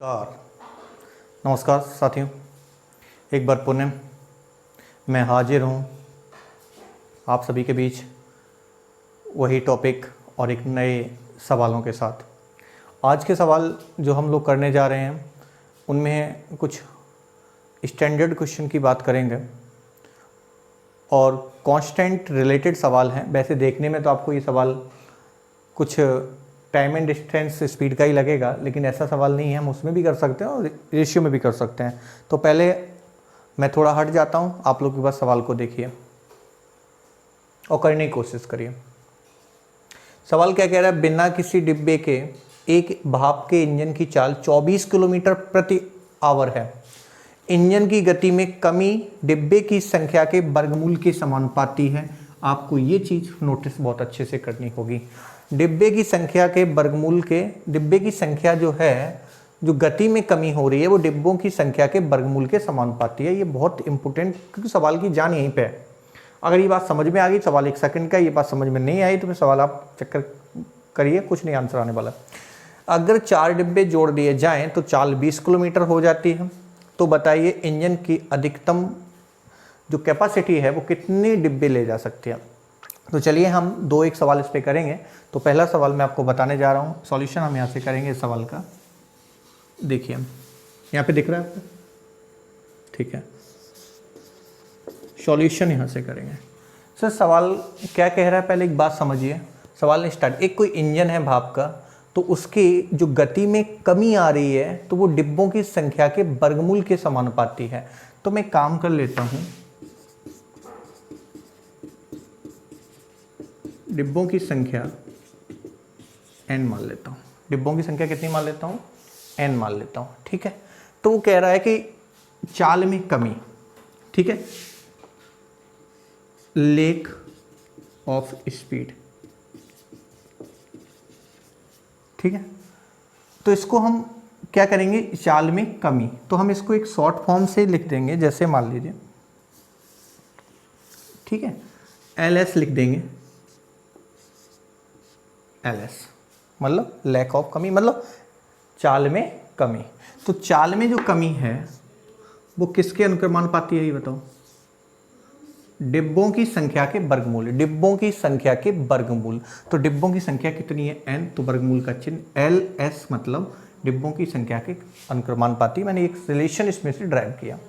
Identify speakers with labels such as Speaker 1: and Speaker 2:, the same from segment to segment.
Speaker 1: नमस्कार साथियों, एक बार पुनः मैं हाजिर हूँ आप सभी के बीच वही टॉपिक और एक नए सवालों के साथ। आज के सवाल जो हम लोग करने जा रहे हैं उनमें कुछ स्टैंडर्ड क्वेश्चन की बात करेंगे और कांस्टेंट रिलेटेड सवाल हैं। वैसे देखने में तो आपको ये सवाल कुछ टाइम एंड डिस्टेंस स्पीड का ही लगेगा, लेकिन ऐसा सवाल नहीं है, हम उसमें भी कर सकते हैं और रेशियो में भी कर सकते हैं। तो पहले मैं थोड़ा हट जाता हूं, आप लोग के पास सवाल को देखिए और करने की कोशिश करिए। सवाल क्या कह रहा है, बिना किसी डिब्बे के एक भाप के इंजन की चाल 24 किलोमीटर प्रति आवर है। इंजन की गति में कमी डिब्बे की संख्या के वर्गमूल के समानुपाती है। आपको ये चीज़ नोटिस बहुत अच्छे से करनी होगी। डिब्बे की संख्या के वर्गमूल के, डिब्बे की संख्या जो है, जो गति में कमी हो रही है वो डिब्बों की संख्या के वर्गमूल के समानुपाती है। ये बहुत इंपॉर्टेंट, क्योंकि सवाल की जान यहीं पे है। अगर ये बात समझ में आ गई, सवाल 1 सेकंड का, ये बात समझ में नहीं आई तो फिर सवाल आप चक्कर करिए, कुछ नहीं आंसर आने वाला। अगर 4 डिब्बे जोड़ दिए जाएं तो चाल 20 किलोमीटर हो जाती है। तो बताइए इंजन की अधिकतम जो कैपेसिटी है वो कितने डिब्बे ले जा सकते हैं। तो चलिए हम 2-1 सवाल इस पे करेंगे। तो पहला सवाल मैं आपको बताने जा रहा हूँ, सॉल्यूशन हम यहाँ से करेंगे इस सवाल का। देखिए यहाँ पे दिख रहा है आपको, ठीक है। सॉल्यूशन यहाँ से करेंगे। सर सवाल क्या कह रहा है, पहले एक बात समझिए। सवाल ने स्टार्ट, एक कोई इंजन है भाप का, तो उसकी जो गति में कमी आ रही है तो वो डिब्बों की संख्या के वर्गमूल के समानुपाती है। तो मैं काम कर लेता हूँ, डिब्बों की संख्या n मान लेता हूँ। डिब्बों की संख्या कितनी मान लेता हूँ, n मान लेता हूँ, ठीक है। तो वो कह रहा है कि चाल में कमी, ठीक है, लेक ऑफ स्पीड, ठीक है। तो इसको हम क्या करेंगे, चाल में कमी, तो हम इसको एक शॉर्ट फॉर्म से लिख देंगे। जैसे मान लीजिए, ठीक है, LS लिख देंगे। LS मतलब लैक ऑफ कमी, मतलब चाल में कमी। तो चाल में जो कमी है वो किसके अनुक्रमानुपाती है, ये बताओ। डिब्बों की संख्या के वर्गमूल, डिब्बों की संख्या के वर्गमूल। तो डिब्बों की संख्या कितनी है, n, तो वर्गमूल का चिन्ह LS मतलब डिब्बों की संख्या के अनुक्रमानुपाती। मैंने एक रिलेशन इसमें से ड्राइव किया।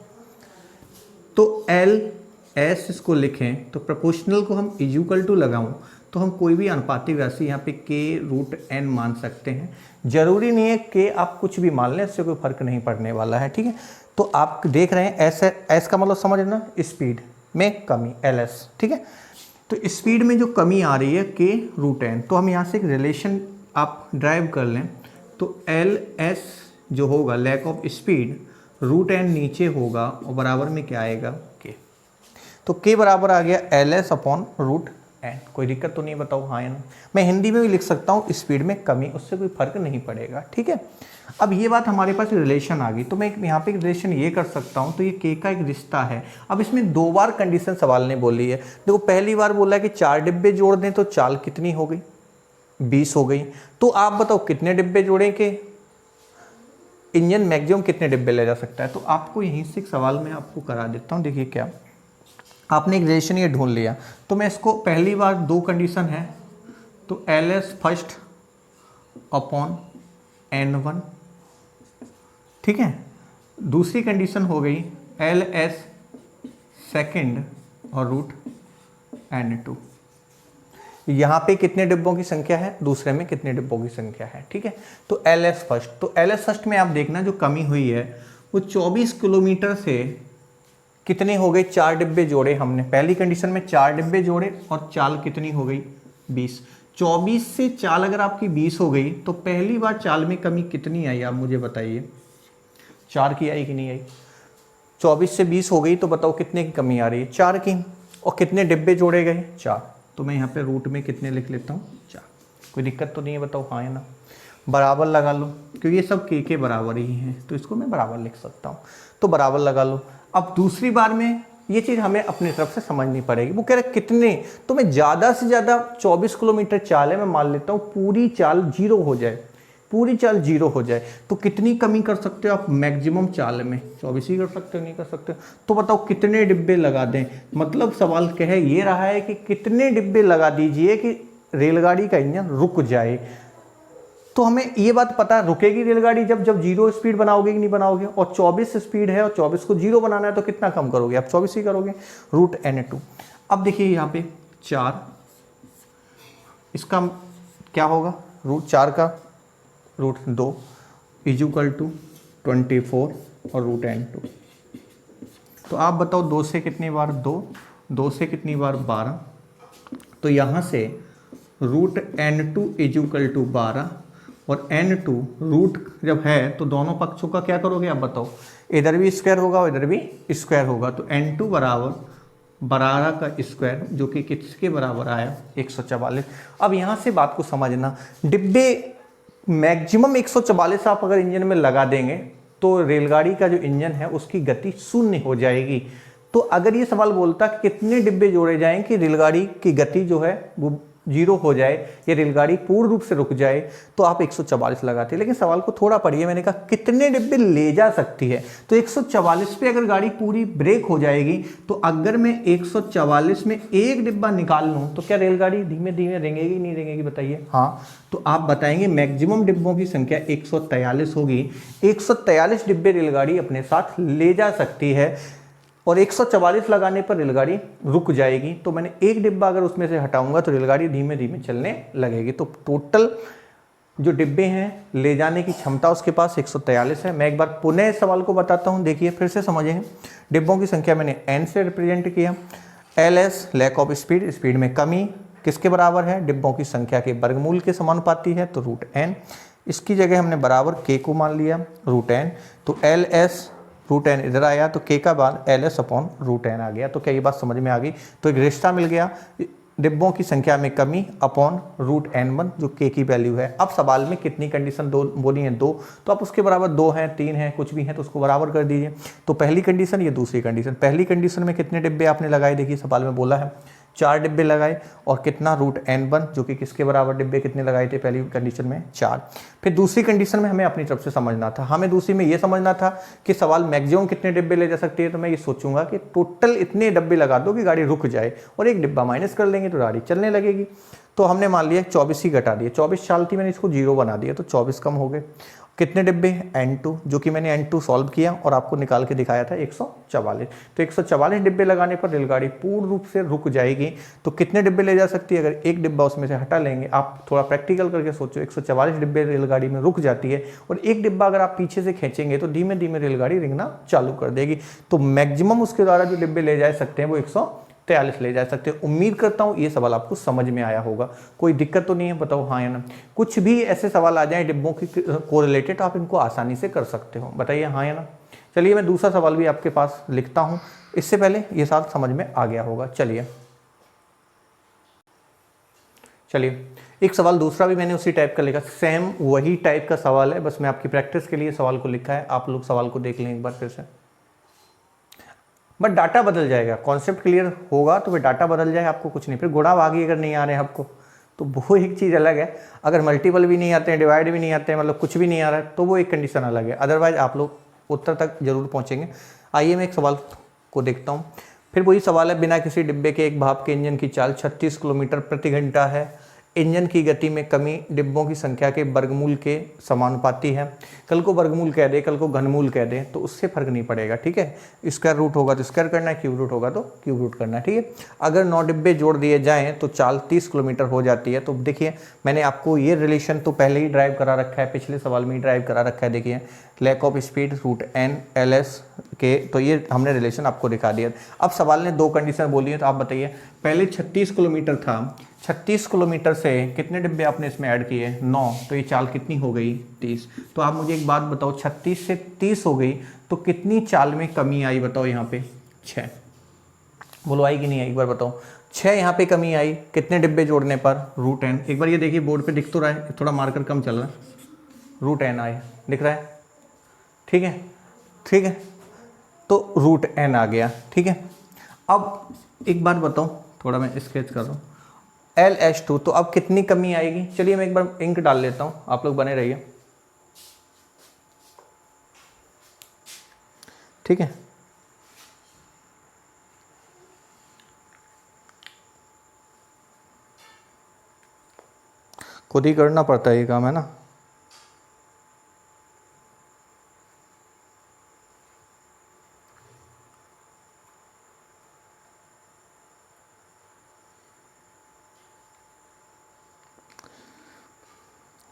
Speaker 1: तो LS इसको लिखें तो प्रोपोर्शनल को हम इक्वल टू लगाऊं तो हम कोई भी अनुपातिक राशि यहाँ पे k√n मान सकते हैं। जरूरी नहीं है कि आप कुछ भी मान लें, इससे कोई फर्क नहीं पड़ने वाला है, ठीक है। तो आप देख रहे हैं S का मतलब समझना, स्पीड में कमी LS, ठीक है। तो स्पीड में जो कमी आ रही है k√n, तो हम यहाँ से एक रिलेशन आप ड्राइव कर लें। तो LS जो होगा लैक ऑफ स्पीड, √n नीचे होगा और बराबर में क्या आएगा, k। तो k बराबर आ गया LS अपॉन √n। कोई दिक्कत तो नहीं, बताओ हाँ या ना। मैं हिंदी में भी लिख सकता हूँ स्पीड में कमी, उससे कोई फर्क नहीं पड़ेगा, ठीक है। अब ये बात हमारे पास रिलेशन आ गई, तो मैं यहाँ पे एक रिलेशन ये कर सकता हूँ। तो ये k का एक रिश्ता है। अब इसमें 2 बार कंडीशन सवाल ने बोली है। देखो पहली बार बोला है कि 4 डिब्बे जोड़ दें तो चाल कितनी हो गई, 20 हो गई। तो आप बताओ कितने डिब्बे जोड़ें कि इंजन मैक्सिमम कितने डिब्बे ले जा सकता है। तो आपको यहीं से एक सवाल मैं आपको करा देता हूँ। देखिए क्या, आपने एक रिलेशन ये ढूंढ लिया। तो मैं इसको पहली बार 2 कंडीशन है, तो LS फर्स्ट अपॉन N1, ठीक है। दूसरी कंडीशन हो गई LS सेकंड और √N2। यहाँ पे कितने डिब्बों की संख्या है, दूसरे में कितने डिब्बों की संख्या है, ठीक है। तो LS फर्स्ट, तो LS फर्स्ट में आप देखना जो कमी हुई है वो 24 किलोमीटर से कितने हो गए, 4 डिब्बे जोड़े हमने। पहली कंडीशन में 4 डिब्बे जोड़े और चाल कितनी हो गई, 20। 24 से चाल अगर आपकी 20 हो गई तो पहली बार चाल में कमी कितनी आई, आप मुझे बताइए। 4 की आई कि नहीं आई। 24 से 20 हो गई तो बताओ कितने की कमी आ रही है, 4 की। और कितने डिब्बे जोड़े गए, 4। तो मैं यहाँ पे रूट में कितने लिख लेता हूँ, 4। कोई दिक्कत तो नहीं है, बताओ हाँ या ना। बराबर लगा लो, क्योंकि ये सब के बराबर ही हैं तो इसको मैं बराबर लिख सकता हूँ। तो बराबर लगा लो। अब दूसरी बार में ये चीज़ हमें अपनी तरफ से समझनी पड़ेगी। वो कह रहे कितने, तो मैं ज़्यादा से ज़्यादा 24 किलोमीटर चाल है, मैं मान लेता हूँ पूरी चाल 0 हो जाए। पूरी चाल 0 हो जाए तो कितनी कमी कर सकते हो आप मैक्सिमम चाल में? 24 ही कर सकते हो, नहीं कर सकते हो? तो बताओ कितने डिब्बे लगा दें? मतलब सवाल कह ये रहा है कि कितने डिब्बे लगा दीजिए कि रेलगाड़ी का इंजन रुक जाए। तो हमें ये बात पता, रुकेगी रेलगाड़ी जब 0 स्पीड बनाओगे कि नहीं बनाओगे, और 24 स्पीड है और 24 को 0 बनाना है तो कितना कम करोगे आप? 24 ही करोगे, √n2। अब देखिए यहाँ पे 4, इसका क्या होगा? √4 का √2 = 24 और √n2। तो आप बताओ 2 से कितनी बार 2, 2 से कितनी बार 12, तो यहाँ से √n2 = 12 और n2 रूट जब है तो दोनों पक्षों का क्या करोगे आप बताओ? इधर भी स्क्वायर होगा और इधर भी स्क्वायर होगा, तो n2 बराबर 12 का स्क्वायर, जो कि किसके बराबर आया? 144। अब यहाँ से बात को समझना, डिब्बे मैक्सिमम 144 आप अगर इंजन में लगा देंगे तो रेलगाड़ी का जो इंजन है उसकी गति शून्य हो जाएगी। तो अगर ये सवाल बोलता कि कितने डिब्बे जोड़े जाएं कि रेलगाड़ी की गति जो है वो 0 हो जाए, ये रेलगाड़ी पूर्ण रूप से रुक जाए, तो आप 144 लगाते हैं। लेकिन सवाल को थोड़ा पढ़िए, मैंने कहा कितने डिब्बे ले जा सकती है, तो 144 पे अगर गाड़ी पूरी ब्रेक हो जाएगी तो अगर मैं 144 में एक डिब्बा निकाल लूँ तो क्या रेलगाड़ी धीमे धीमे रेंगेगी नहीं रेंगेगी बताइए? हाँ, तो आप बताएंगे मैक्सिमम डिब्बों की संख्या 143 होगी। 143 डिब्बे रेलगाड़ी अपने साथ ले जा सकती है और 144 लगाने पर रेलगाड़ी रुक जाएगी। तो मैंने एक डिब्बा अगर उसमें से हटाऊंगा तो रेलगाड़ी धीमे धीमे चलने लगेगी। तो टोटल जो डिब्बे हैं ले जाने की क्षमता उसके पास 143 है। मैं एक बार पुनः सवाल को बताता हूं, देखिए फिर से समझेंगे। डिब्बों की संख्या मैंने n से रिप्रेजेंट किया। LS lack of speed, speed में कमी किसके बराबर है? डिब्बों की संख्या के वर्गमूल के समानुपाती है, तो √n। इसकी जगह हमने बराबर k को मान लिया √n, तो LS √n इधर आया तो k का मान LS/√n आ गया। तो क्या ये बात समझ में आ गई? तो एक रिश्ता मिल गया, डिब्बों की संख्या में कमी अपॉन √n1 जो k की वैल्यू है। अब सवाल में कितनी कंडीशन दो बोली है? 2, तो आप उसके बराबर 2 हैं 3 हैं कुछ भी है तो उसको बराबर कर दीजिए। तो पहली कंडीशन, ये दूसरी कंडीशन। पहली कंडीशन में कितने डिब्बे आपने लगाए? देखिए सवाल में बोला है 4 डिब्बे लगाए और कितना? √n1 जो कि किसके बराबर डिब्बे कितने लगाए थे पहली कंडीशन में? 4। फिर दूसरी कंडीशन में हमें अपनी तरफ से समझना था, हमें दूसरी में ये समझना था कि सवाल मैक्सिमम कितने डिब्बे ले जा सकती है। तो मैं ये सोचूंगा कि टोटल इतने डिब्बे लगा दो कि गाड़ी रुक जाए और एक डिब्बा माइनस कर लेंगे तो गाड़ी चलने लगेगी। तो हमने मान लिया 24 ही घटा दिए, 24 चाल थी, मैंने इसको 0 बना दिया तो 24 कम हो गए। कितने डिब्बे? n2, जो कि मैंने n2 सॉल्व किया और आपको निकाल के दिखाया था 144। तो 144 डिब्बे लगाने पर रेलगाड़ी पूर्ण रूप से रुक जाएगी। तो कितने डिब्बे ले जा सकती है? अगर एक डिब्बा उसमें से हटा लेंगे, आप थोड़ा प्रैक्टिकल करके सोचो, 144 डिब्बे रेलगाड़ी में रुक जाती है और एक डिब्बा अगर आप पीछे से खींचेंगे तो धीमे धीमे रेलगाड़ी रेंगना चालू कर देगी। तो मैक्सिमम उसके द्वारा जो डिब्बे ले जा सकते हैं वो 143 ले जा सकते हैं। उम्मीद करता हूँ ये सवाल आपको समझ में आया होगा। कोई दिक्कत तो नहीं है? बताओ हाँ या ना। कुछ भी ऐसे सवाल आ जाए डिब्बों की को रिलेटेड, आप इनको आसानी से कर सकते हो, बताइए हाँ या ना। चलिए मैं दूसरा सवाल भी आपके पास लिखता हूँ, इससे पहले ये सवाल समझ में आ गया होगा। चलिए एक सवाल दूसरा भी मैंने उसी टाइप का लिखा, सेम वही टाइप का सवाल है, बस मैं आपकी प्रैक्टिस के लिए सवाल को लिखा है। आप लोग सवाल को देख लें एक बार फिर से, बट डाटा बदल जाएगा। कॉन्सेप्ट क्लियर होगा तो फिर डाटा बदल जाए, आपको कुछ नहीं। फिर गुणा भागी अगर नहीं आ रहे हैं आपको तो वो एक चीज़ अलग है। अगर मल्टीपल भी नहीं आते हैं, डिवाइड भी नहीं आते हैं, मतलब कुछ भी नहीं आ रहा है तो वो एक कंडीशन अलग है। अदरवाइज आप लोग उत्तर तक जरूर पहुँचेंगे। आइए मैं एक सवाल को देखता हूँ। फिर वही सवाल है, बिना किसी डिब्बे के एक भाप के इंजन की चाल 36 किलोमीटर प्रति घंटा है। इंजन की गति में कमी डिब्बों की संख्या के वर्गमूल के समानुपाती है। कल को वर्गमूल कह दे, कल को घनमूल कह दे तो उससे फर्क नहीं पड़ेगा, ठीक है। स्क्वायर रूट होगा तो स्क्वायर करना है, क्यूब रूट होगा तो क्यूब रूट करना है, ठीक है। अगर 9 डिब्बे जोड़ दिए जाएं तो चाल 30 किलोमीटर हो जाती है। तो देखिए मैंने आपको ये रिलेशन तो पहले ही ड्राइव करा रखा है, पिछले सवाल में ही ड्राइव करा रखा है। देखिए lack of speed √n LS के, तो ये हमने रिलेशन आपको दिखा दिया। अब सवाल ने 2 कंडीशन बोली है, तो आप बताइए पहले 36 किलोमीटर था, 36 किलोमीटर से कितने डिब्बे आपने इसमें ऐड किए? 9, तो ये चाल कितनी हो गई? 30। तो आप मुझे एक बात बताओ, 36 से 30 हो गई तो कितनी चाल में कमी आई बताओ? यहाँ पे 6, बोलो आई कि नहीं आई? एक बार बताओ। 6 यहाँ पे कमी आई, कितने डिब्बे जोड़ने पर? √n। एक बार ये देखिए बोर्ड पे दिख तो रहा है, थोड़ा मार्कर कम चल रहा है, √n आए, दिख रहा है, ठीक है, ठीक है। तो √n आ गया, ठीक है। अब एक बात बताओ, थोड़ा मैं स्केच कर रहा हूँ, LS2, तो अब कितनी कमी आएगी? चलिए मैं एक बार इंक डाल लेता हूँ, आप लोग बने रहिए। ठीक है। खुद ही करना पड़ता है ये काम, है ना।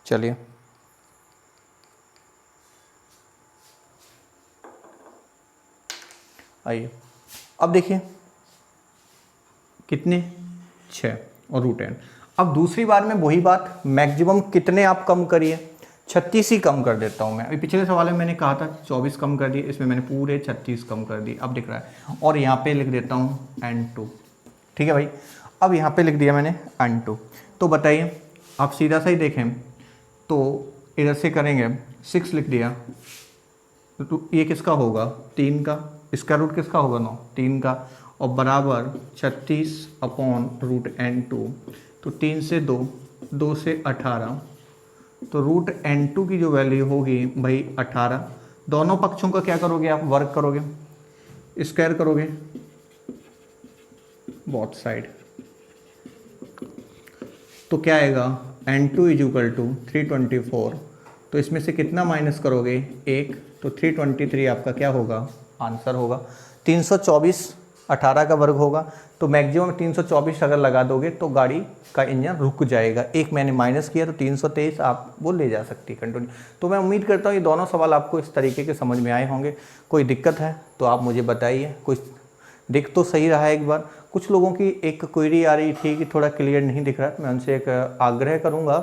Speaker 1: चलिए आइए, अब देखिए कितने 6 और √n। अब दूसरी बार में वही बात, मैक्सिमम कितने आप कम करिए, 36 ही कम कर देता हूँ मैं। अभी पिछले सवाल में मैंने कहा था 24 कम कर दिए, इसमें मैंने पूरे 36 कम कर दिए, अब दिख रहा है। और यहाँ पे लिख देता हूँ n2, ठीक है भाई। अब यहाँ पे लिख दिया मैंने n2। तो बताइए आप सीधा सा ही देखें तो इधर से करेंगे 6 लिख दिया, तो ये किसका होगा 3 का, इसका रूट किसका होगा 9, 3 का, और बराबर 36/√n2। तो 3 से 2, 2 से 18, तो √n2 की जो वैल्यू होगी भाई 18। दोनों पक्षों का क्या करोगे आप, वर्ग करोगे, स्क्वायर करोगे बोथ साइड, तो क्या आएगा n2 = 324। तो इसमें से कितना माइनस करोगे 1, तो 323 आपका क्या होगा आंसर होगा। 324 18 का वर्ग होगा, तो मैक्सिमम 324 अगर लगा दोगे तो गाड़ी का इंजन रुक जाएगा। एक मैंने माइनस किया तो 323 आप वो ले जा सकती है कंटिन्यू। तो मैं उम्मीद करता हूँ ये दोनों सवाल आपको इस तरीके के समझ में आए होंगे। कोई दिक्कत है तो आप मुझे बताइए। कुछ दिख तो सही रहा है एक बार। कुछ लोगों की एक क्वेरी आ रही थी कि थोड़ा क्लियर नहीं दिख रहा है, मैं उनसे एक आग्रह करूँगा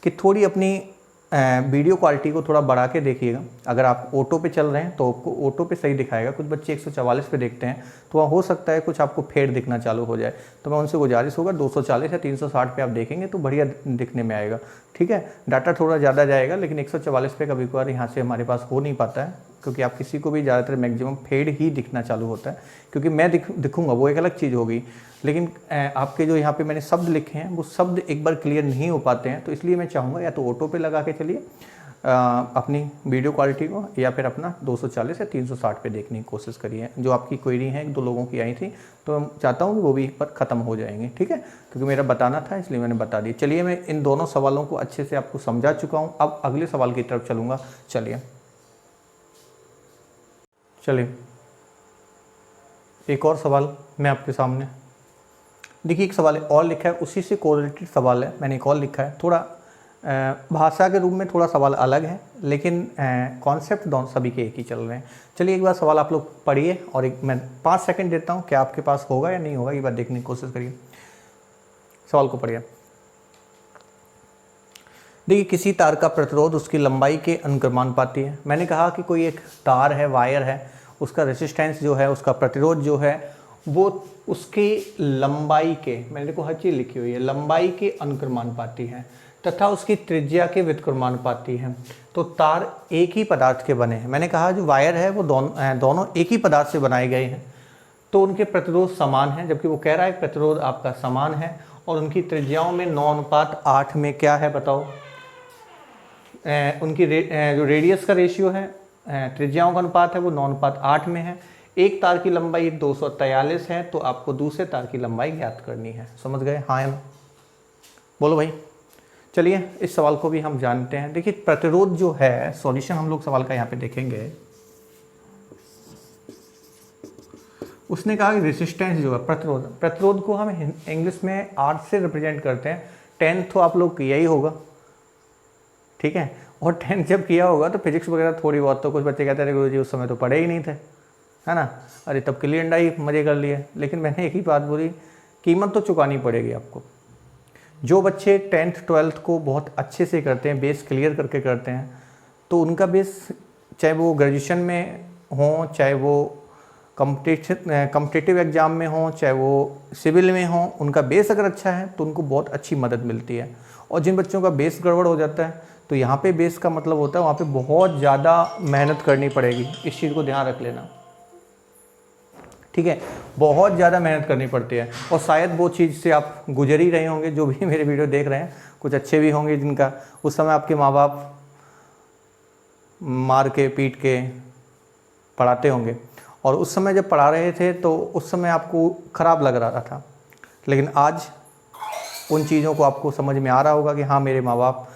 Speaker 1: कि थोड़ी अपनी वीडियो क्वालिटी को थोड़ा बढ़ा के देखिएगा। अगर आप ऑटो पे चल रहे हैं तो आपको ऑटो पे सही दिखाएगा, कुछ बच्चे 144 पे देखते हैं तो वहाँ हो सकता है कुछ आपको फेड दिखना चालू हो जाए। तो मैं उनसे गुजारिश होगा 240 या 360 पे आप देखेंगे तो बढ़िया दिखने में आएगा, ठीक है। डाटा थोड़ा ज़्यादा जाएगा लेकिन 144 पे कभी कभार यहाँ से हमारे पास हो नहीं पाता है, क्योंकि आप किसी को भी ज़्यादातर मैक्सिमम फेड ही दिखना चालू होता है। क्योंकि मैं दिखूंगा वो एक अलग चीज़ होगी, लेकिन आपके जो यहाँ पे मैंने शब्द लिखे हैं वो शब्द एक बार क्लियर नहीं हो पाते हैं। तो इसलिए मैं चाहूँगा या तो ऑटो पे लगा के चलिए अपनी वीडियो क्वालिटी को, या फिर अपना 240 या 360 पे देखने की कोशिश करिए। जो आपकी क्वेरी है 1-2 लोगों की आई थी, तो मैं चाहता हूँ कि वो भी एक बार ख़त्म हो जाएंगे, ठीक है। क्योंकि मेरा बताना था इसलिए मैंने बता दी। चलिए मैं इन दोनों सवालों को अच्छे से आपको समझा चुका हूँ, अब अगले सवाल की तरफ चलूँगा। चलिए एक और सवाल मैं आपके सामने, देखिए एक सवाल और लिखा है, उसी से कोरिलेटेड सवाल है, मैंने एक और लिखा है। थोड़ा भाषा के रूप में थोड़ा सवाल अलग है, लेकिन कॉन्सेप्ट दोनों सभी के एक ही चल रहे हैं। चलिए एक बार सवाल आप लोग पढ़िए और एक मैं 5 सेकंड देता हूँ, क्या आपके पास होगा या नहीं होगा ये बात देखने की कोशिश करिए। सवाल को पढ़िए। देखिए किसी तार का प्रतिरोध उसकी लंबाई के अनुक्रमानुपाती है। मैंने कहा कि कोई एक तार है, वायर है, उसका रेसिस्टेंस जो है, उसका प्रतिरोध जो है वो उसकी लंबाई के, मैंने देखो हर चीज़ लिखी हुई है, लंबाई के अनुक्रमानुपाती है तथा उसकी त्रिज्या के व्युत्क्रमानुपाती है। तो तार एक ही पदार्थ के बने हैं। मैंने कहा जो वायर है वो दोनों एक ही पदार्थ से बनाए गए हैं, तो उनके प्रतिरोध समान हैं, जबकि वो कह रहा है प्रतिरोध आपका समान है और उनकी त्रिज्याओं में 9:8 में क्या है बताओ। उनकी जो रेडियस का रेशियो है, त्रिज्याओं का अनुपात है, वो 9:8 में है। एक तार की लंबाई 243 है, तो आपको दूसरे तार की लंबाई ज्ञात करनी है। समझ गए? हाँ या ना? बोलो भाई। चलिए इस सवाल को भी हम जानते हैं। देखिए प्रतिरोध जो है, सॉल्यूशन हम लोग सवाल का यहाँ पे देखेंगे। उसने कहा कि रेसिस्टेंस जो है, प्रतिरोध को हम इंग्लिश में R से रिप्रेजेंट करते हैं। 10th तो आप लोग किया ही होगा, ठीक है। और 10th जब किया होगा तो फिजिक्स वगैरह थोड़ी बहुत, तो कुछ बच्चे कहते हैं गुरुजी उस समय तो पढ़े ही नहीं थे, है ना, अरे तब क्लियर अंडा ही मजे कर लिए। लेकिन मैंने एक ही बात बोली, कीमत तो चुकानी पड़ेगी आपको। जो बच्चे 10th 12th को बहुत अच्छे से करते हैं, बेस क्लियर करके करते हैं, तो उनका बेस चाहे वो ग्रेजुएशन में हो, चाहे वो कॉम्पिटिटिव एग्ज़ाम में हो, चाहे वो सिविल में हो, उनका बेस अगर अच्छा है तो उनको बहुत अच्छी मदद मिलती है। और जिन बच्चों का बेस गड़बड़ हो जाता है, तो यहाँ पे बेस का मतलब होता है वहाँ पे बहुत ज़्यादा मेहनत करनी पड़ेगी। इस चीज़ को ध्यान रख लेना, ठीक है। बहुत ज़्यादा मेहनत करनी पड़ती है और शायद वो चीज़ से आप गुजर ही रहे होंगे। जो भी मेरे वीडियो देख रहे हैं, कुछ अच्छे भी होंगे जिनका उस समय आपके माँ बाप मार के पीट के पढ़ाते होंगे, और उस समय जब पढ़ा रहे थे तो उस समय आपको ख़राब लग रहा था, लेकिन आज उन चीज़ों को आपको समझ में आ रहा होगा कि हाँ मेरे माँ बाप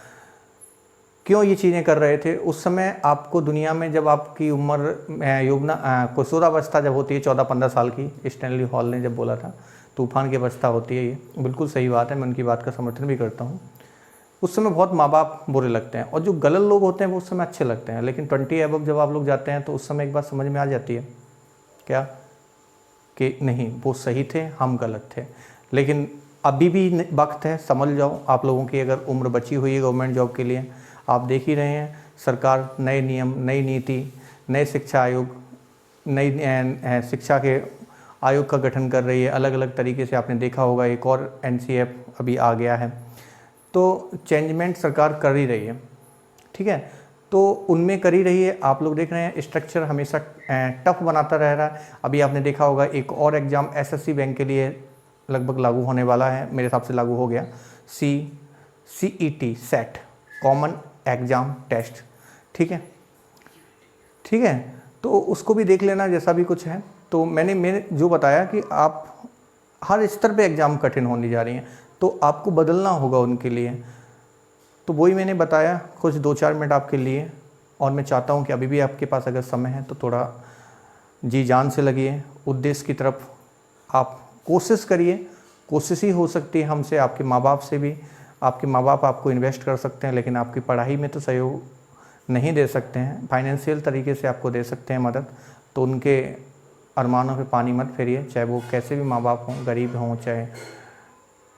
Speaker 1: क्यों ये चीज़ें कर रहे थे। उस समय आपको दुनिया में जब आपकी उम्र युवना किशोरावस्था जब होती है 14-15 साल की, स्टैनली हॉल ने जब बोला था तूफान की अवस्था होती है, ये बिल्कुल सही बात है, मैं उनकी बात का समर्थन भी करता हूँ। उस समय बहुत माँ बाप बुरे लगते हैं और जो गलत लोग होते हैं वो उस समय अच्छे लगते हैं, लेकिन 20 अबव जब आप लोग जाते हैं तो उस समय एक बात समझ में आ जाती है क्या कि नहीं वो सही थे, हम गलत थे। लेकिन अभी भी वक्त है, समझ जाओ। आप लोगों की अगर उम्र बची हुई है गवर्नमेंट जॉब के लिए, आप देख ही रहे हैं सरकार नए नियम, नई नीति, नए शिक्षा आयोग, नई शिक्षा के आयोग का गठन कर रही है अलग अलग तरीके से। आपने देखा होगा एक और NCF अभी आ गया है, तो चेंजमेंट सरकार कर ही रही है, ठीक है। तो उनमें कर ही रही है। आप लोग देख रहे हैं स्ट्रक्चर हमेशा टफ बनाता रह रहा है। अभी आपने देखा होगा एक और एग्ज़ाम SSC बैंक के लिए लगभग लागू होने वाला है, मेरे हिसाब से लागू हो गया, CET CET common exam test, ठीक है, ठीक है। तो उसको भी देख लेना जैसा भी कुछ है। तो मैंने जो बताया कि आप हर स्तर पे एग्ज़ाम कठिन होने जा रही हैं, तो आपको बदलना होगा उनके लिए। तो वही मैंने बताया कुछ 2-4 मिनट आपके लिए। और मैं चाहता हूँ कि अभी भी आपके पास अगर समय है तो थोड़ा जी जान से लगिए उद्देश्य की तरफ, आप कोशिश करिए। कोशिश ही हो सकती है हमसे, आपके माँ बाप से भी। आपके माँ बाप आपको इन्वेस्ट कर सकते हैं, लेकिन आपकी पढ़ाई में तो सहयोग नहीं दे सकते हैं। फाइनेंशियल तरीके से आपको दे सकते हैं मदद, तो उनके अरमानों पे पानी मत फेरिए, चाहे वो कैसे भी माँ बाप हों, गरीब हों, चाहे